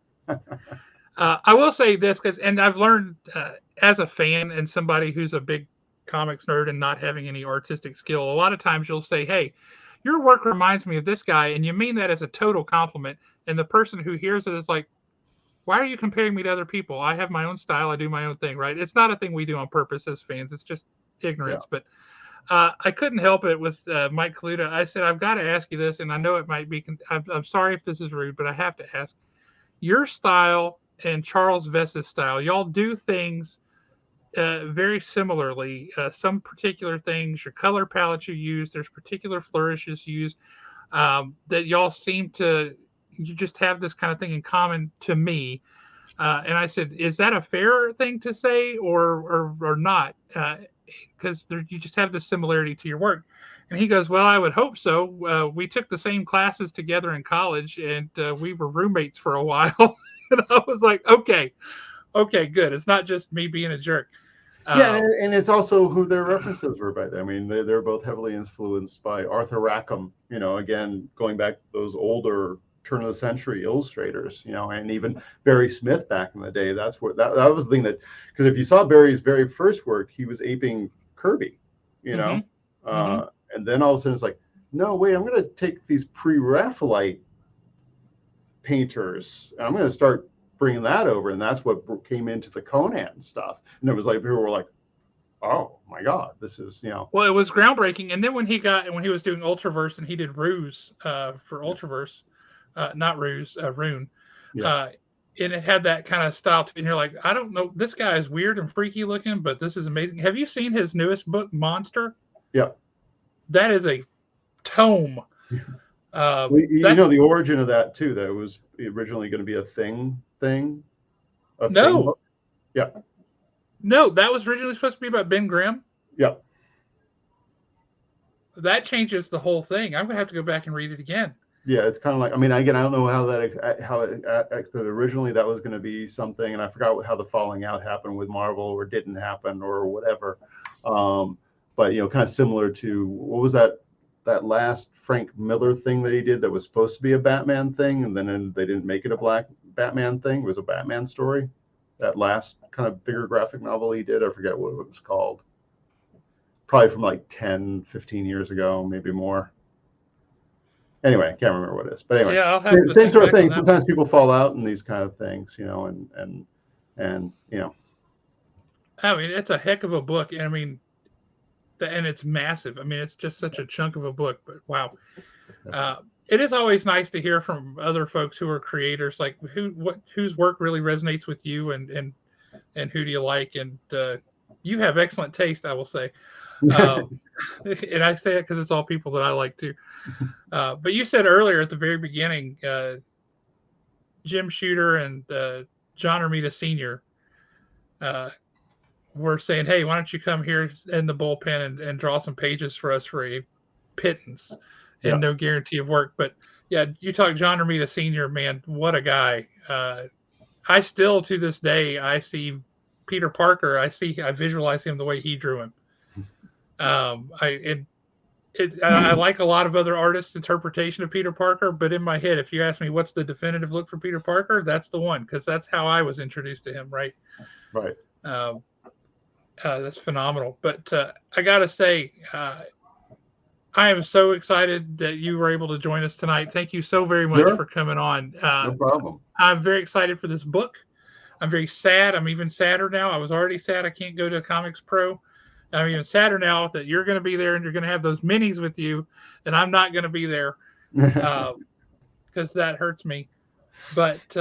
Speaker 1: I will say this, and I've learned as a fan and somebody who's a big comics nerd and not having any artistic skill, a lot of times you'll say, hey, your work reminds me of this guy, and you mean that as a total compliment. And the person who hears it is like, why are you comparing me to other people? I have my own style. I do my own thing, right? It's not a thing we do on purpose as fans. It's just ignorance. Yeah. But I couldn't help it with Mike Kaluta. I said, I've got to ask you this, and I know it might be, I'm sorry if this is rude, but I have to ask. Your style and Charles Vess's style, y'all do things very similarly. Some particular things, your color palette you use, there's particular flourishes used that y'all seem to, you just have this kind of thing in common to me. And I said, is that a fair thing to say or not? Because you just have this similarity to your work. And he goes, well, I would hope so. We took the same classes together in college, and we were roommates for a while. And I was like, okay, good. It's not just me being a jerk.
Speaker 3: Yeah, and it's also who their references were by then. I mean, they're both heavily influenced by Arthur Rackham, again, going back to those older turn of the century illustrators, and even Barry Smith back in the day. That's what that was the thing because if you saw Barry's very first work, he was aping Kirby, and then all of a sudden it's like, no, wait, I'm going to take these pre-Raphaelite painters and I'm going to start bringing that over, and that's what came into the Conan stuff. And it was like people were like, oh my god, this is
Speaker 1: well, it was groundbreaking. And then when he was doing Ultraverse and he did Ruse for Ultraverse, not Ruse, Rune, and it had that kind of style to it, and you're like, I don't know, this guy is weird and freaky looking, but this is amazing. Have you seen his newest book, Monster?
Speaker 3: Yeah,
Speaker 1: that is a tome.
Speaker 3: The origin of that too, that it was originally going to be a thing.
Speaker 1: No. Yeah. No, that was originally supposed to be about Ben Grimm.
Speaker 3: Yeah.
Speaker 1: That changes the whole thing. I'm gonna have to go back and read it again.
Speaker 3: Yeah, it's kind of like, I mean, again, I don't know but originally that was going to be something, and I forgot how the falling out happened with Marvel, or didn't happen, or whatever. But kind of similar to what was that last Frank Miller thing that he did that was supposed to be a Batman thing, and then they didn't make it a black Batman thing. It was a Batman story. That last kind of bigger graphic novel he did, I forget what it was called. Probably from like 10, 15 years ago, maybe more. Anyway, I can't remember what it is. But anyway,
Speaker 1: yeah, I'll have
Speaker 3: same sort of thing. Sometimes people fall out in these kind of things, and
Speaker 1: I mean, it's a heck of a book. I mean, and it's massive. I mean, it's just such a chunk of a book, but wow. It is always nice to hear from other folks who are creators, like whose work really resonates with you, and who do you like? And you have excellent taste, I will say. And I say it because it's all people that I like too. But you said earlier at the very beginning, Jim Shooter and John Romita Sr. Were saying, hey, why don't you come here in the bullpen and draw some pages for us for a pittance and no guarantee of work. But yeah, you talk John Romita Sr., man, what a guy. I still, to this day, I see Peter Parker. I visualize him the way he drew him. I like a lot of other artists' interpretation of Peter Parker, but in my head, if you ask me what's the definitive look for Peter Parker, that's the one, because that's how I was introduced to him, right?
Speaker 3: Right.
Speaker 1: That's phenomenal. But I got to say, I am so excited that you were able to join us tonight. Thank you so very much for coming on.
Speaker 3: No problem.
Speaker 1: I'm very excited for this book. I'm very sad. I'm even sadder now. I was already sad I can't go to Comics Pro. I'm even sadder now that you're going to be there and you're going to have those minis with you, and I'm not going to be there because that hurts me. But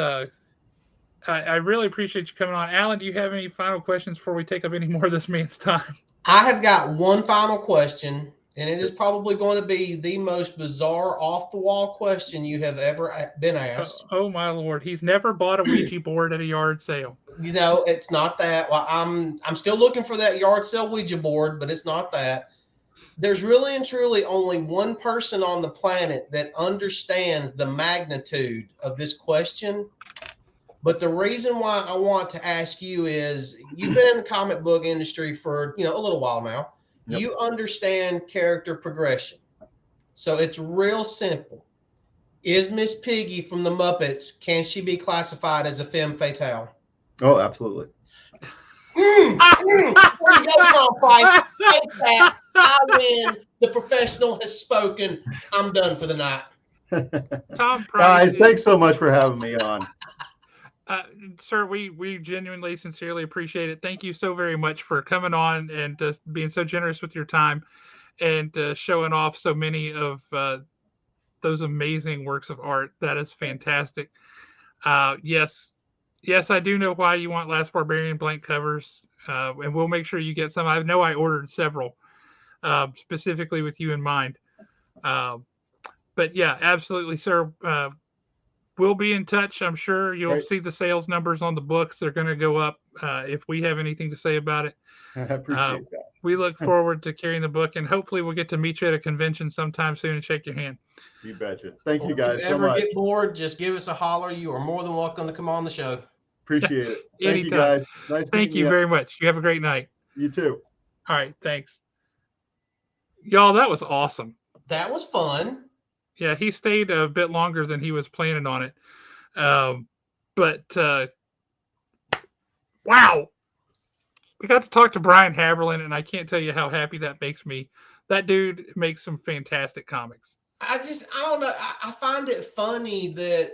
Speaker 1: I really appreciate you coming on. Alan, do you have any final questions before we take up any more of this man's time?
Speaker 2: I have got one final question, and it is probably going to be the most bizarre, off-the-wall question you have ever been asked.
Speaker 1: Oh my Lord. He's never bought a Ouija board at a yard sale.
Speaker 2: It's not that. Well, I'm still looking for that yard sale Ouija board, but it's not that. There's really and truly only one person on the planet that understands the magnitude of this question. But the reason why I want to ask you is you've been in the comic book industry for, a little while now. Yep. You understand character progression. So it's real simple. Is Miss Piggy from the Muppets, can she be classified as a femme fatale?
Speaker 3: Oh, absolutely.
Speaker 2: There you go, Tom Price. Take that. I win. The professional has spoken. I'm done for the night.
Speaker 1: Tom Price.
Speaker 3: Guys, thanks so much for having me on.
Speaker 1: Sir, we genuinely, sincerely appreciate it. Thank you so very much for coming on and being so generous with your time and showing off so many of those amazing works of art. That is fantastic. Yes, I do know why you want Last Barbarian blank covers, and we'll make sure you get some. I know I ordered several specifically with you in mind. But yeah, absolutely, sir. We'll be in touch. I'm sure you'll see the sales numbers on the books. They're going to go up if we have anything to say about it.
Speaker 3: I appreciate that.
Speaker 1: We look forward to carrying the book, and hopefully we'll get to meet you at a convention sometime soon and shake your hand.
Speaker 3: You betcha. Thank you guys
Speaker 2: so much. If you ever get bored, just give us a holler. You are more than welcome to come on the show.
Speaker 3: Appreciate it.
Speaker 1: Thank you, guys.
Speaker 3: Nice
Speaker 1: Thank you very much. You have a great night.
Speaker 3: You too.
Speaker 1: All right, thanks. Y'all, that was awesome.
Speaker 2: That was fun.
Speaker 1: Yeah, he stayed a bit longer than he was planning on it. But wow, we got to talk to BRIAN HABERLIN, and I can't tell you how happy that makes me. That dude makes some fantastic comics.
Speaker 2: I don't know. I find it funny that,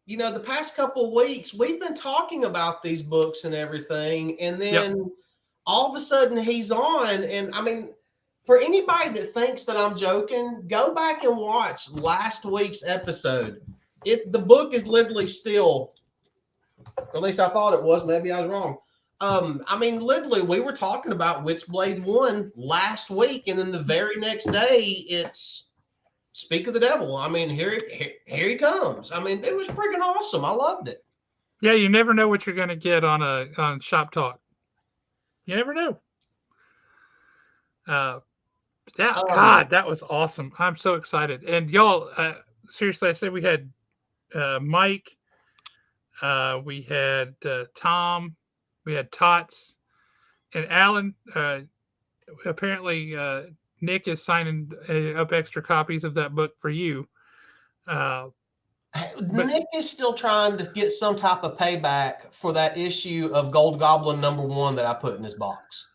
Speaker 2: the past couple of weeks, we've been talking about these books and everything. And then all of a sudden he's on. And I mean, for anybody that thinks that I'm joking, go back and watch last week's episode. The book is literally still, or at least I thought it was. Maybe I was wrong. I mean, literally, we were talking about Witchblade 1 last week, and then the very next day, it's Speak of the Devil. I mean, here he comes. I mean, it was freaking awesome. I loved it.
Speaker 1: Yeah, you never know what you're going to get on Shop Talk. You never know. God, that was awesome. I'm so excited. And y'all, seriously, I said we had Mike, we had Tom, we had Tots, and Alan. Apparently, Nick is signing up extra copies of that book for you.
Speaker 2: Nick is still trying to get some type of payback for that issue of Gold Goblin #1 that I put in his box.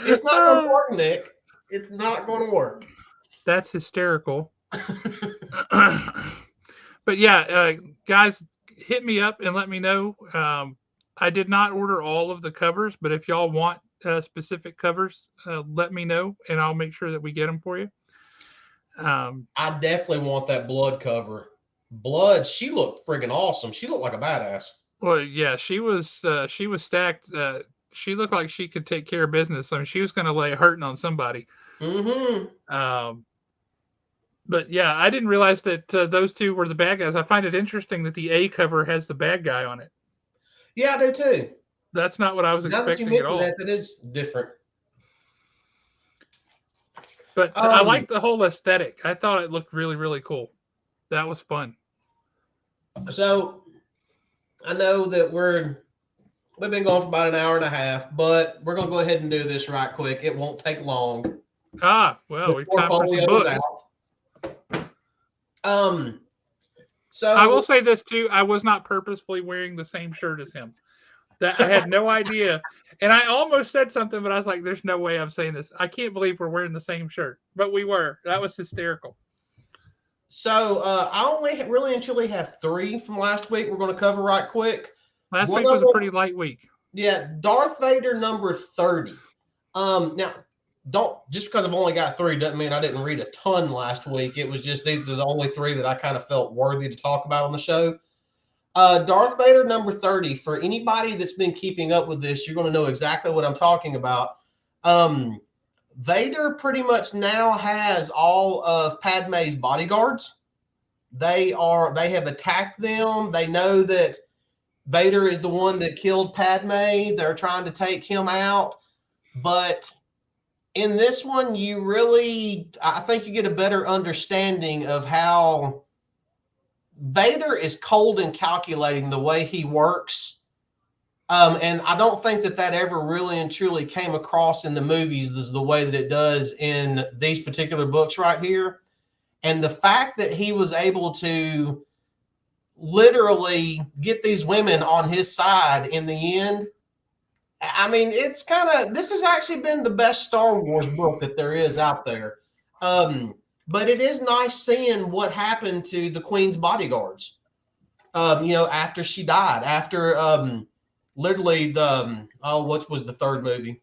Speaker 2: It's not going to work, Nick. It's not going to work.
Speaker 1: That's hysterical. But yeah, guys, hit me up and let me know. I did not order all of the covers, but if y'all want specific covers, let me know, and I'll make sure that we get them for you.
Speaker 2: I definitely want that Blood cover. Blood, she looked friggin' awesome. She looked like a badass.
Speaker 1: Well, yeah, she was stacked. She looked like she could take care of business. I mean, she was going to lay a hurting on somebody.
Speaker 2: Mm-hmm.
Speaker 1: But yeah, I didn't realize that those two were the bad guys. I find it interesting that the A cover has the bad guy on it.
Speaker 2: Yeah, I do too.
Speaker 1: That's not what I was expecting at all.
Speaker 2: That is different.
Speaker 1: But I like the whole aesthetic. I thought it looked really, really cool. That was fun.
Speaker 2: So I know that we've been going for about an hour and a half, but we're going to go ahead and do this right quick. It won't take long.
Speaker 1: Well, we've time for some books. So I will say this too. I was not purposefully wearing the same shirt as him. That I had no idea. And I almost said something, but I was like, there's no way I'm saying this. I can't believe we're wearing the same shirt. But we were. That was hysterical. So
Speaker 2: I only really and truly have 3 from last week we're going to cover right quick.
Speaker 1: Last week was a pretty light week.
Speaker 2: Yeah, Darth Vader #30. Now, just because I've only got 3 doesn't mean I didn't read a ton last week. It was just these are the only 3 that I kind of felt worthy to talk about on the show. Darth Vader #30. For anybody that's been keeping up with this, you're going to know exactly what I'm talking about. Vader pretty much now has all of Padme's bodyguards. They have attacked them. They know that Vader is the one that killed Padme. They're trying to take him out. But in this one, I think you get a better understanding of how Vader is cold and calculating the way he works. And I don't think that ever really and truly came across in the movies the way that it does in these particular books right here. And the fact that he was able to literally get these women on his side in the end, I mean, this has actually been the best Star Wars book that there is out there. But it is nice seeing what happened to the Queen's bodyguards. After she died, after literally what was the 3rd movie?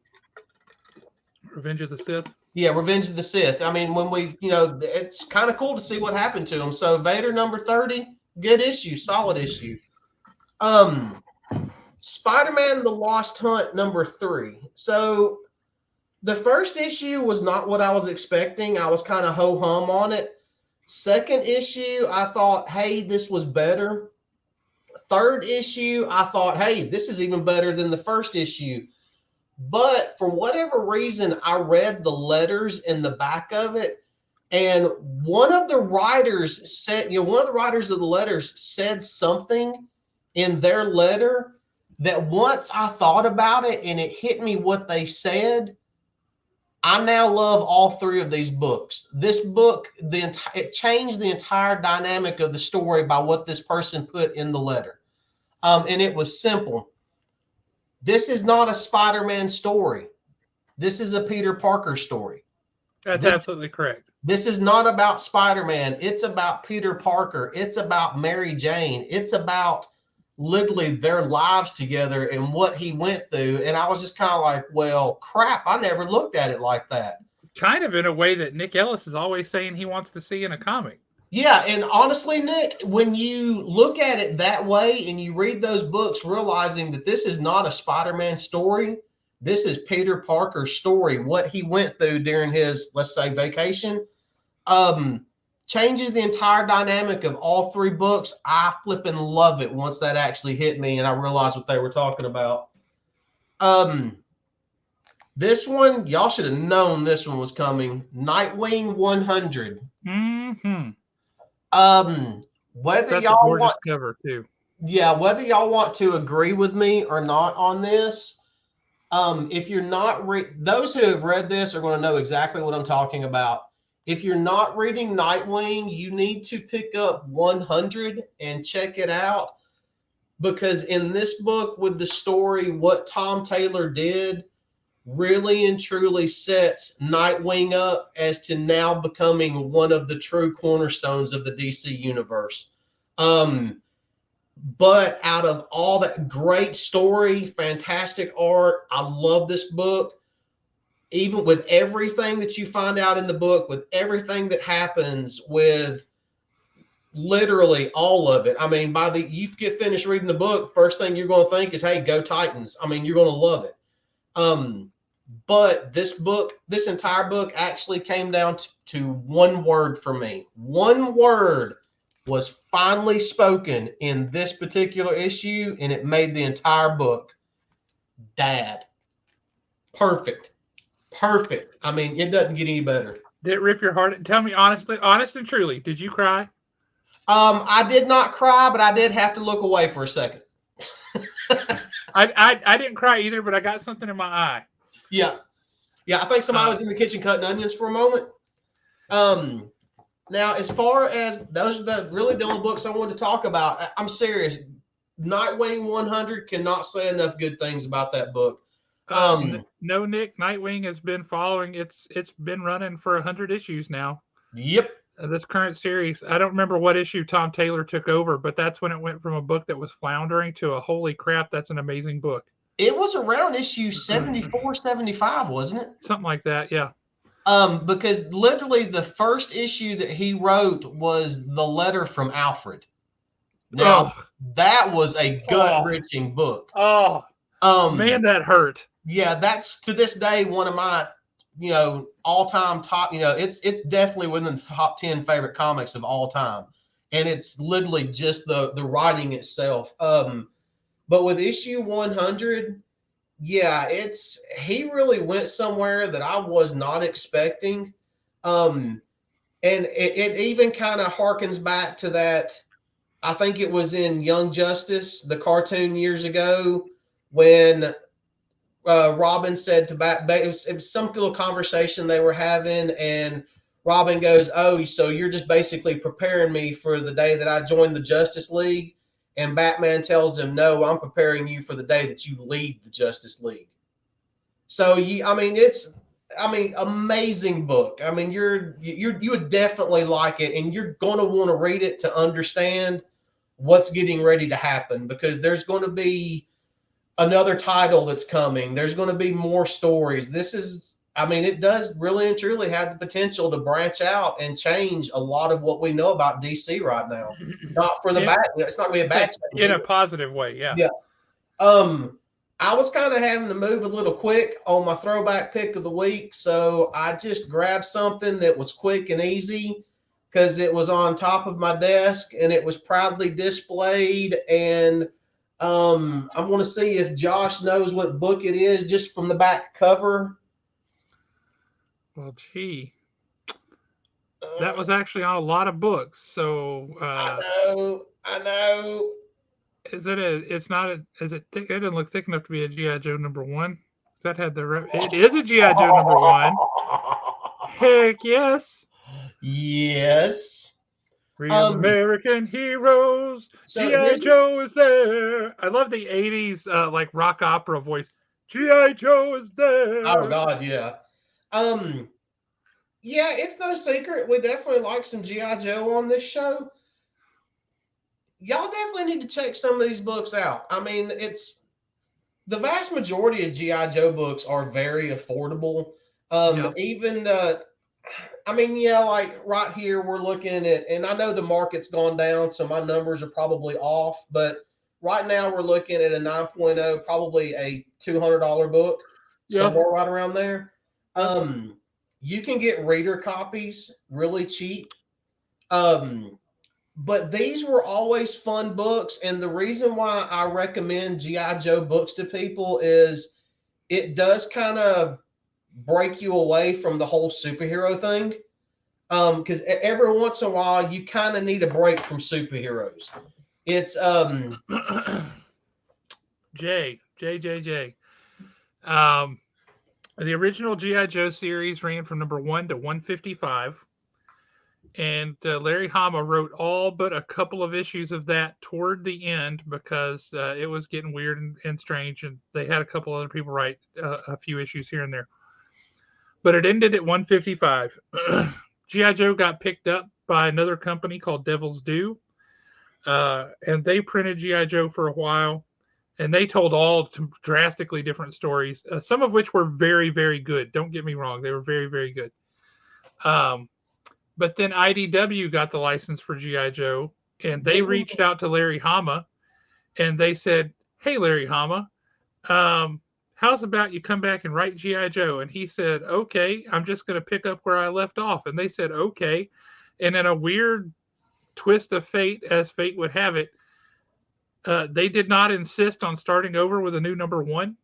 Speaker 1: Revenge of the Sith.
Speaker 2: Yeah, Revenge of the Sith. I mean, when it's kind of cool to see what happened to him. So Vader #30, good issue, solid issue. Spider-Man: The Lost Hunt #3. So the first issue was not what I was expecting. I was kind of ho-hum on it. Second issue, I thought, hey, this was better. Third issue, I thought, hey, this is even better than the first issue. But for whatever reason, I read the letters in the back of it, and one of the writers of the letters said something in their letter that once I thought about it and it hit me what they said, I now love all three of these books. This book, it changed the entire dynamic of the story by what this person put in the letter. And it was simple. This is not a Spider-Man story. This is a Peter Parker story.
Speaker 1: That's absolutely correct.
Speaker 2: This is not about Spider-Man. It's about Peter Parker. It's about Mary Jane. It's about literally their lives together and what he went through. And I was just kind of like, well, crap, I never looked at it like that.
Speaker 1: Kind of in a way that Nick Ellis is always saying he wants to see in a comic.
Speaker 2: Yeah, and honestly, Nick, when you look at it that way and you read those books, realizing that this is not a Spider-Man story, this is Peter Parker's story, what he went through during his, let's say, vacation, changes the entire dynamic of all three books. I flipping love it once that actually hit me and I realized what they were talking about. This one, y'all should have known this one was coming. Nightwing 100.
Speaker 1: Mm-hmm.
Speaker 2: Whether
Speaker 1: That's
Speaker 2: y'all
Speaker 1: a gorgeous
Speaker 2: want,
Speaker 1: cover too.
Speaker 2: yeah, whether y'all want to agree with me or not on this, if you're not those who have read this are going to know exactly what I'm talking about. If you're not reading Nightwing, you need to pick up 100 and check it out, because in this book with the story, what Tom Taylor did really and truly sets Nightwing up as to now becoming one of the true cornerstones of the DC universe. But out of all that great story, fantastic art, I love this book. Even with everything that you find out in the book, with everything that happens, with literally all of it. I mean, you get finished reading the book, first thing you're going to think is, hey, go Titans. I mean, you're going to love it. But this entire book actually came down to one word for me. One word was finally spoken in this particular issue, and it made the entire book. Dad. Perfect. I mean, it doesn't get any better.
Speaker 1: Did it rip your heart? Tell me honestly, honest and truly, did you cry?
Speaker 2: I did not cry, but I did have to look away for a second.
Speaker 1: I didn't cry either, but I got something in my eye.
Speaker 2: Yeah. I think somebody was in the kitchen cutting onions for a moment. Now, as far as those are the only books I wanted to talk about. I'm serious. Nightwing 100 cannot say enough good things about that book.
Speaker 1: No, Nick, Nightwing has been following. It's been running for 100 issues now.
Speaker 2: Yep.
Speaker 1: This current series. I don't remember what issue Tom Taylor took over, but that's when it went from a book that was floundering to a holy crap, that's an amazing book.
Speaker 2: It was around issue 74, 75, wasn't it?
Speaker 1: Something like that, yeah.
Speaker 2: Because literally the first issue that he wrote was the letter from Alfred. Now, that was a gut-wrenching book.
Speaker 1: Man, that hurt.
Speaker 2: Yeah, that's to this day one of my, all-time top. It's definitely within the top 10 favorite comics of all time, and it's literally just the writing itself. But with issue 100, yeah, he really went somewhere that I was not expecting. And it even kind of harkens back to that. I think it was in Young Justice, the cartoon years ago, when Robin said to it was some little conversation they were having, and Robin goes, "Oh, so you're just basically preparing me for the day that I join the Justice League?" And Batman tells him, "No, I'm preparing you for the day that you lead the Justice League." So amazing book. I mean, you would definitely like it, and you're going to want to read it to understand what's getting ready to happen, because there's going to be another title that's coming. There's going to be more stories. It does really and truly have the potential to branch out and change a lot of what we know about DC right now. Not for the bad. It's not going to be a bad change.
Speaker 1: In a positive way, yeah.
Speaker 2: Yeah. I was kind of having to move a little quick on my throwback pick of the week, so I just grabbed something that was quick and easy because it was on top of my desk and it was proudly displayed. And I want to see if Josh knows what book it is just from the back cover.
Speaker 1: Well, gee, that was actually on a lot of books. So
Speaker 2: I know.
Speaker 1: Is it a? It's not a. Is it thick? It doesn't look thick enough to be a GI Joe #1. That had the. It is a GI Joe #1. Heck yes.
Speaker 2: Yes.
Speaker 1: Real American heroes.
Speaker 2: So
Speaker 1: GI Joe is there. I love the '80s like rock opera voice. GI Joe is there.
Speaker 2: Oh God, yeah. Yeah, it's no secret we definitely like some GI Joe on this show. Y'all definitely need to check some of these books out. I mean, it's the vast majority of GI Joe books are very affordable. Even I mean, yeah, like right here we're looking at, and I know the market's gone down, so my numbers are probably off, but right now we're looking at a 9.0, probably a $200 book, somewhere right around there. You can get reader copies really cheap. But these were always fun books, and the reason why I recommend GI Joe books to people is it does kind of break you away from the whole superhero thing. Because every once in a while you kind of need a break from superheroes. It's
Speaker 1: J. The original GI Joe series ran from #1 to 155, and Larry Hama wrote all but a couple of issues of that toward the end because it was getting weird and strange, and they had a couple other people write a few issues here and there. But it ended at 155. GI Joe got picked up by another company called Devil's Due, and they printed GI Joe for a while, and they told all drastically different stories, some of which were very, very good. Don't get me wrong. They were very, very good. But then IDW got the license for GI Joe, and they reached out to Larry Hama, and they said, "Hey, Larry Hama, how's about you come back and write GI Joe?" And he said, "Okay, I'm just going to pick up where I left off." And they said, "Okay." And in a weird twist of fate, as fate would have it, they did not insist on starting over with a new #1.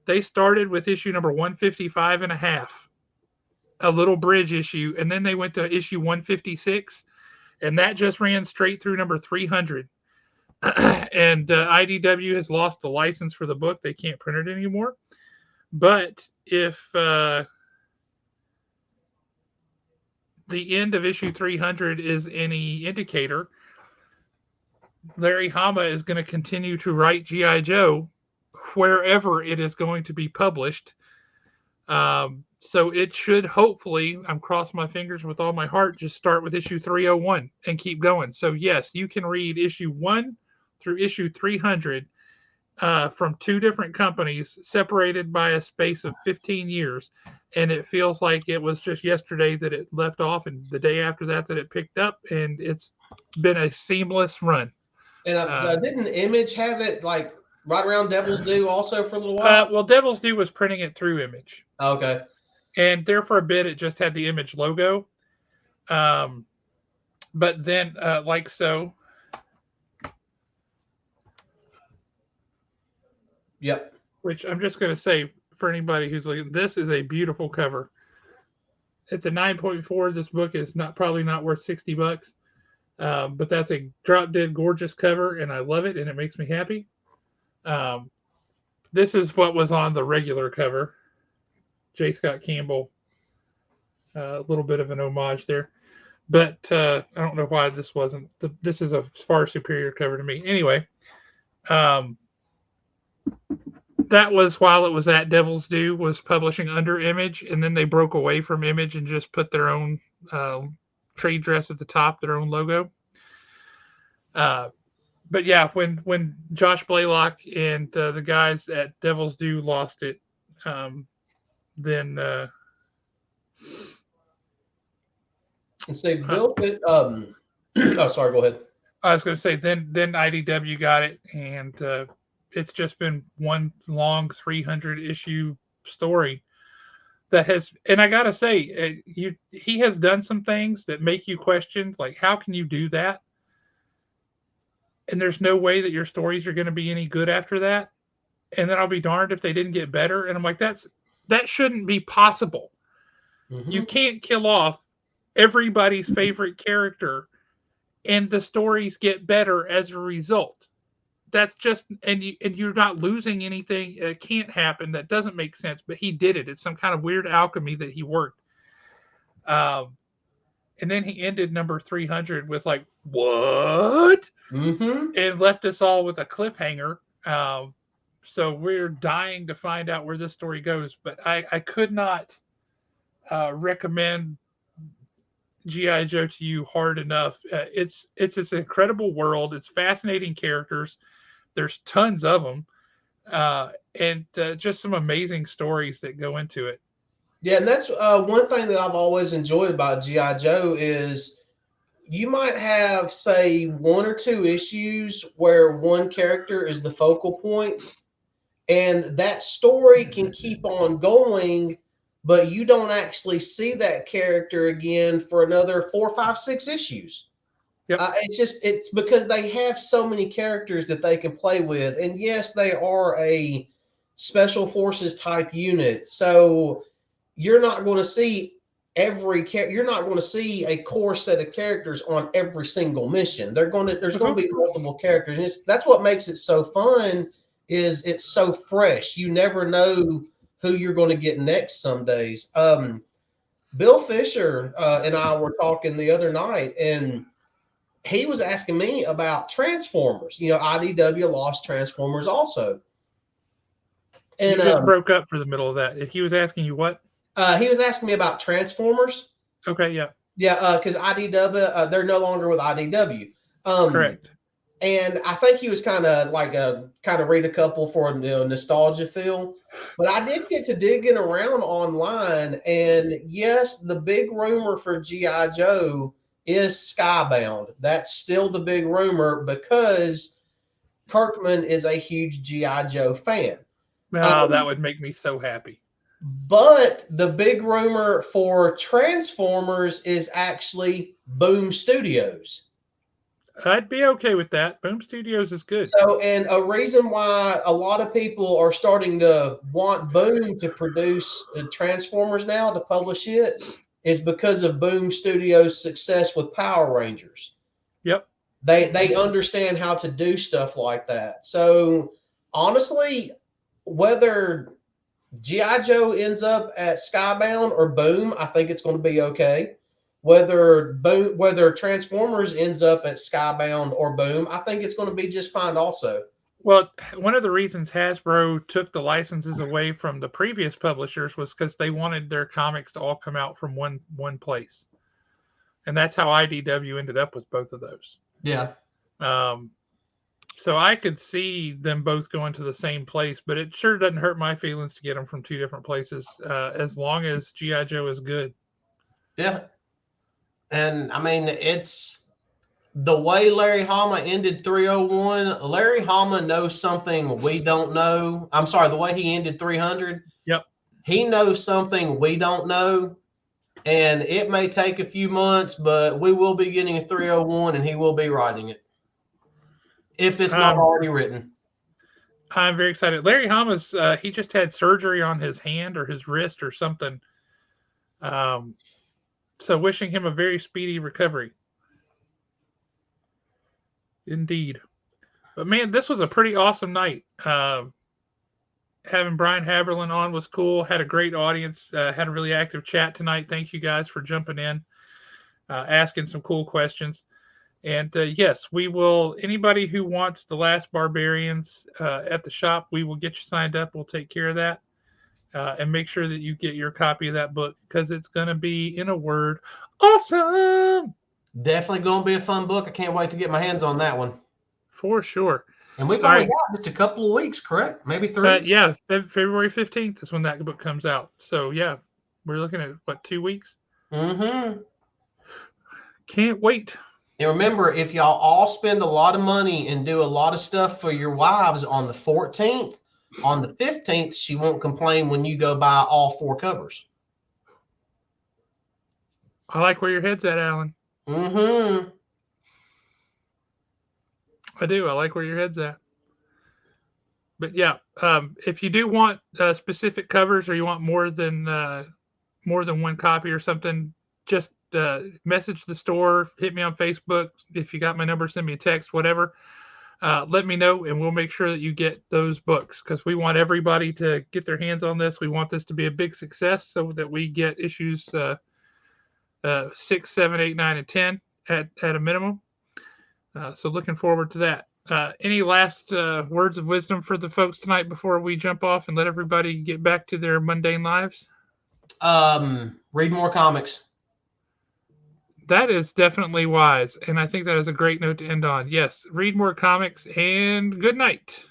Speaker 1: They started with issue number 155 and a half. A little bridge issue, and then they went to issue 156, and that just ran straight through number 300. And IDW has lost the license for the book. They can't print it anymore. But if the end of issue 300 is any indicator, Larry Hama is going to continue to write GI Joe wherever it is going to be published. So it should hopefully, I'm crossing my fingers with all my heart, just start with issue 301 and keep going. So yes, you can read issue 1 through issue 300 from two different companies separated by a space of 15 years. And it feels like it was just yesterday that it left off and the day after that it picked up. And it's been a seamless run.
Speaker 2: And didn't Image have it like right around Devil's Due also for a little while?
Speaker 1: Well, Devil's Due was printing it through Image.
Speaker 2: Okay.
Speaker 1: And there for a bit, it just had the Image logo. But then, like so.
Speaker 2: Yep.
Speaker 1: Which I'm just going to say for anybody who's looking, this is a beautiful cover. It's a 9.4. This book is probably not worth $60. But that's a drop dead gorgeous cover, and I love it, and it makes me happy. This is what was on the regular cover. J. Scott Campbell, a little bit of an homage there, but I don't know why this wasn't. This is a far superior cover to me. Anyway, that was while it was at Devil's Due, was publishing under Image, and then they broke away from Image and just put their own trade dress at the top, their own logo. But yeah, when Josh Blaylock and the guys at Devil's Due lost it, then
Speaker 2: and say built it. Oh, sorry. Go ahead.
Speaker 1: I was going to say then IDW got it, and it's just been one long 300 issue story that has. And I got to say, he has done some things that make you question, like, how can you do that? And there's no way that your stories are going to be any good after that. And then I'll be darned if they didn't get better. And I'm like, that shouldn't be possible. Mm-hmm. You can't kill off everybody's favorite character and the stories get better as a result. That's just, and you're not losing anything. It can't happen. That doesn't make sense. But he did it. It's some kind of weird alchemy that he worked. And then he ended number 300 with like, what? And left us all with a cliffhanger. So we're dying to find out where this story goes. But I could not recommend G.I. Joe to you hard enough. It's this incredible world. It's fascinating characters. There's tons of them. And just some amazing stories that go into it.
Speaker 2: Yeah, and that's one thing that I've always enjoyed about G.I. Joe is you might have, say, 1 or 2 issues where one character is the focal point, and that story can keep on going, but you don't actually see that character again for another 4, 5, 6 issues.
Speaker 1: Yep.
Speaker 2: It's because they have so many characters that they can play with. And yes, they are a special forces type unit. So you're not going to see you're not going to see a core set of characters on every single mission. There's going to be multiple characters. And that's what makes it so fun, is it's so fresh. You never know who you're going to get next some days. Bill Fisher and I were talking the other night, and he was asking me about Transformers. You know, IDW lost Transformers also. And
Speaker 1: you just broke up for the middle of that. He was asking you what?
Speaker 2: He was asking me about Transformers.
Speaker 1: Okay, yeah.
Speaker 2: Yeah, because IDW, they're no longer with IDW.
Speaker 1: Correct.
Speaker 2: And I think he was kind of read a couple for nostalgia feel. But I did get to digging around online, and yes, the big rumor for G.I. Joe is Skybound. That's still the big rumor because Kirkman is a huge G.I. Joe fan.
Speaker 1: Oh, that would make me so happy.
Speaker 2: But the big rumor for Transformers is actually Boom Studios.
Speaker 1: I'd be okay with that. Boom Studios is good.
Speaker 2: So, and a reason why a lot of people are starting to want Boom to produce Transformers now, to publish it, is because of Boom Studios' success with Power Rangers.
Speaker 1: Yep.
Speaker 2: They understand how to do stuff like that. So, honestly, whether G.I. Joe ends up at Skybound or Boom, I think it's going to be okay. Whether Transformers ends up at Skybound or Boom, I think it's going to be just fine also.
Speaker 1: Well, one of the reasons Hasbro took the licenses away from the previous publishers was because they wanted their comics to all come out from one place. And that's how IDW ended up with both of those.
Speaker 2: Yeah.
Speaker 1: So I could see them both going to the same place, but it sure doesn't hurt my feelings to get them from 2 different places, as long as G.I. Joe is good.
Speaker 2: Yeah. And I mean, it's the way Larry Hama ended 301. Larry Hama knows something we don't know. I'm sorry, the way he ended 300.
Speaker 1: Yep.
Speaker 2: He knows something we don't know. And it may take a few months, but we will be getting a 301 and he will be writing it, if it's not already written.
Speaker 1: I'm very excited. Larry Hama's, he just had surgery on his hand or his wrist or something. So wishing him a very speedy recovery. Indeed. But man, this was a pretty awesome night. Having BRIAN HABERLIN on was cool. Had a great audience. Had a really active chat tonight. Thank you guys for jumping in, asking some cool questions. And yes, we will. Anybody who wants the Last Barbarians at the shop, we will get you signed up. We'll take care of that. And make sure that you get your copy of that book, because it's going to be, in a word, awesome.
Speaker 2: Definitely going to be a fun book. I can't wait to get my hands on that one.
Speaker 1: For sure.
Speaker 2: And we've only got just a couple of weeks, correct? Maybe 3?
Speaker 1: Yeah, February 15th is when that book comes out. So, yeah, we're looking at, 2 weeks?
Speaker 2: Mm-hmm.
Speaker 1: Can't wait.
Speaker 2: And remember, if y'all all spend a lot of money and do a lot of stuff for your wives on the 14th, on the 15th, she won't complain when you go buy all 4 covers.
Speaker 1: I like where your head's at, Alan.
Speaker 2: Mm-hmm.
Speaker 1: I do. I like where your head's at. But yeah, if you do want specific covers, or you want more than one copy or something, just message the store, hit me on Facebook. If you got my number, send me a text, whatever. Let me know, and we'll make sure that you get those books, because we want everybody to get their hands on this. We want this to be a big success so that we get issues 6, 7, 8, 9, and 10 at a minimum. So looking forward to that. Any last words of wisdom for the folks tonight before we jump off and let everybody get back to their mundane lives?
Speaker 2: Read more comics.
Speaker 1: That is definitely wise, and I think that is a great note to end on. Yes, read more comics, and good night.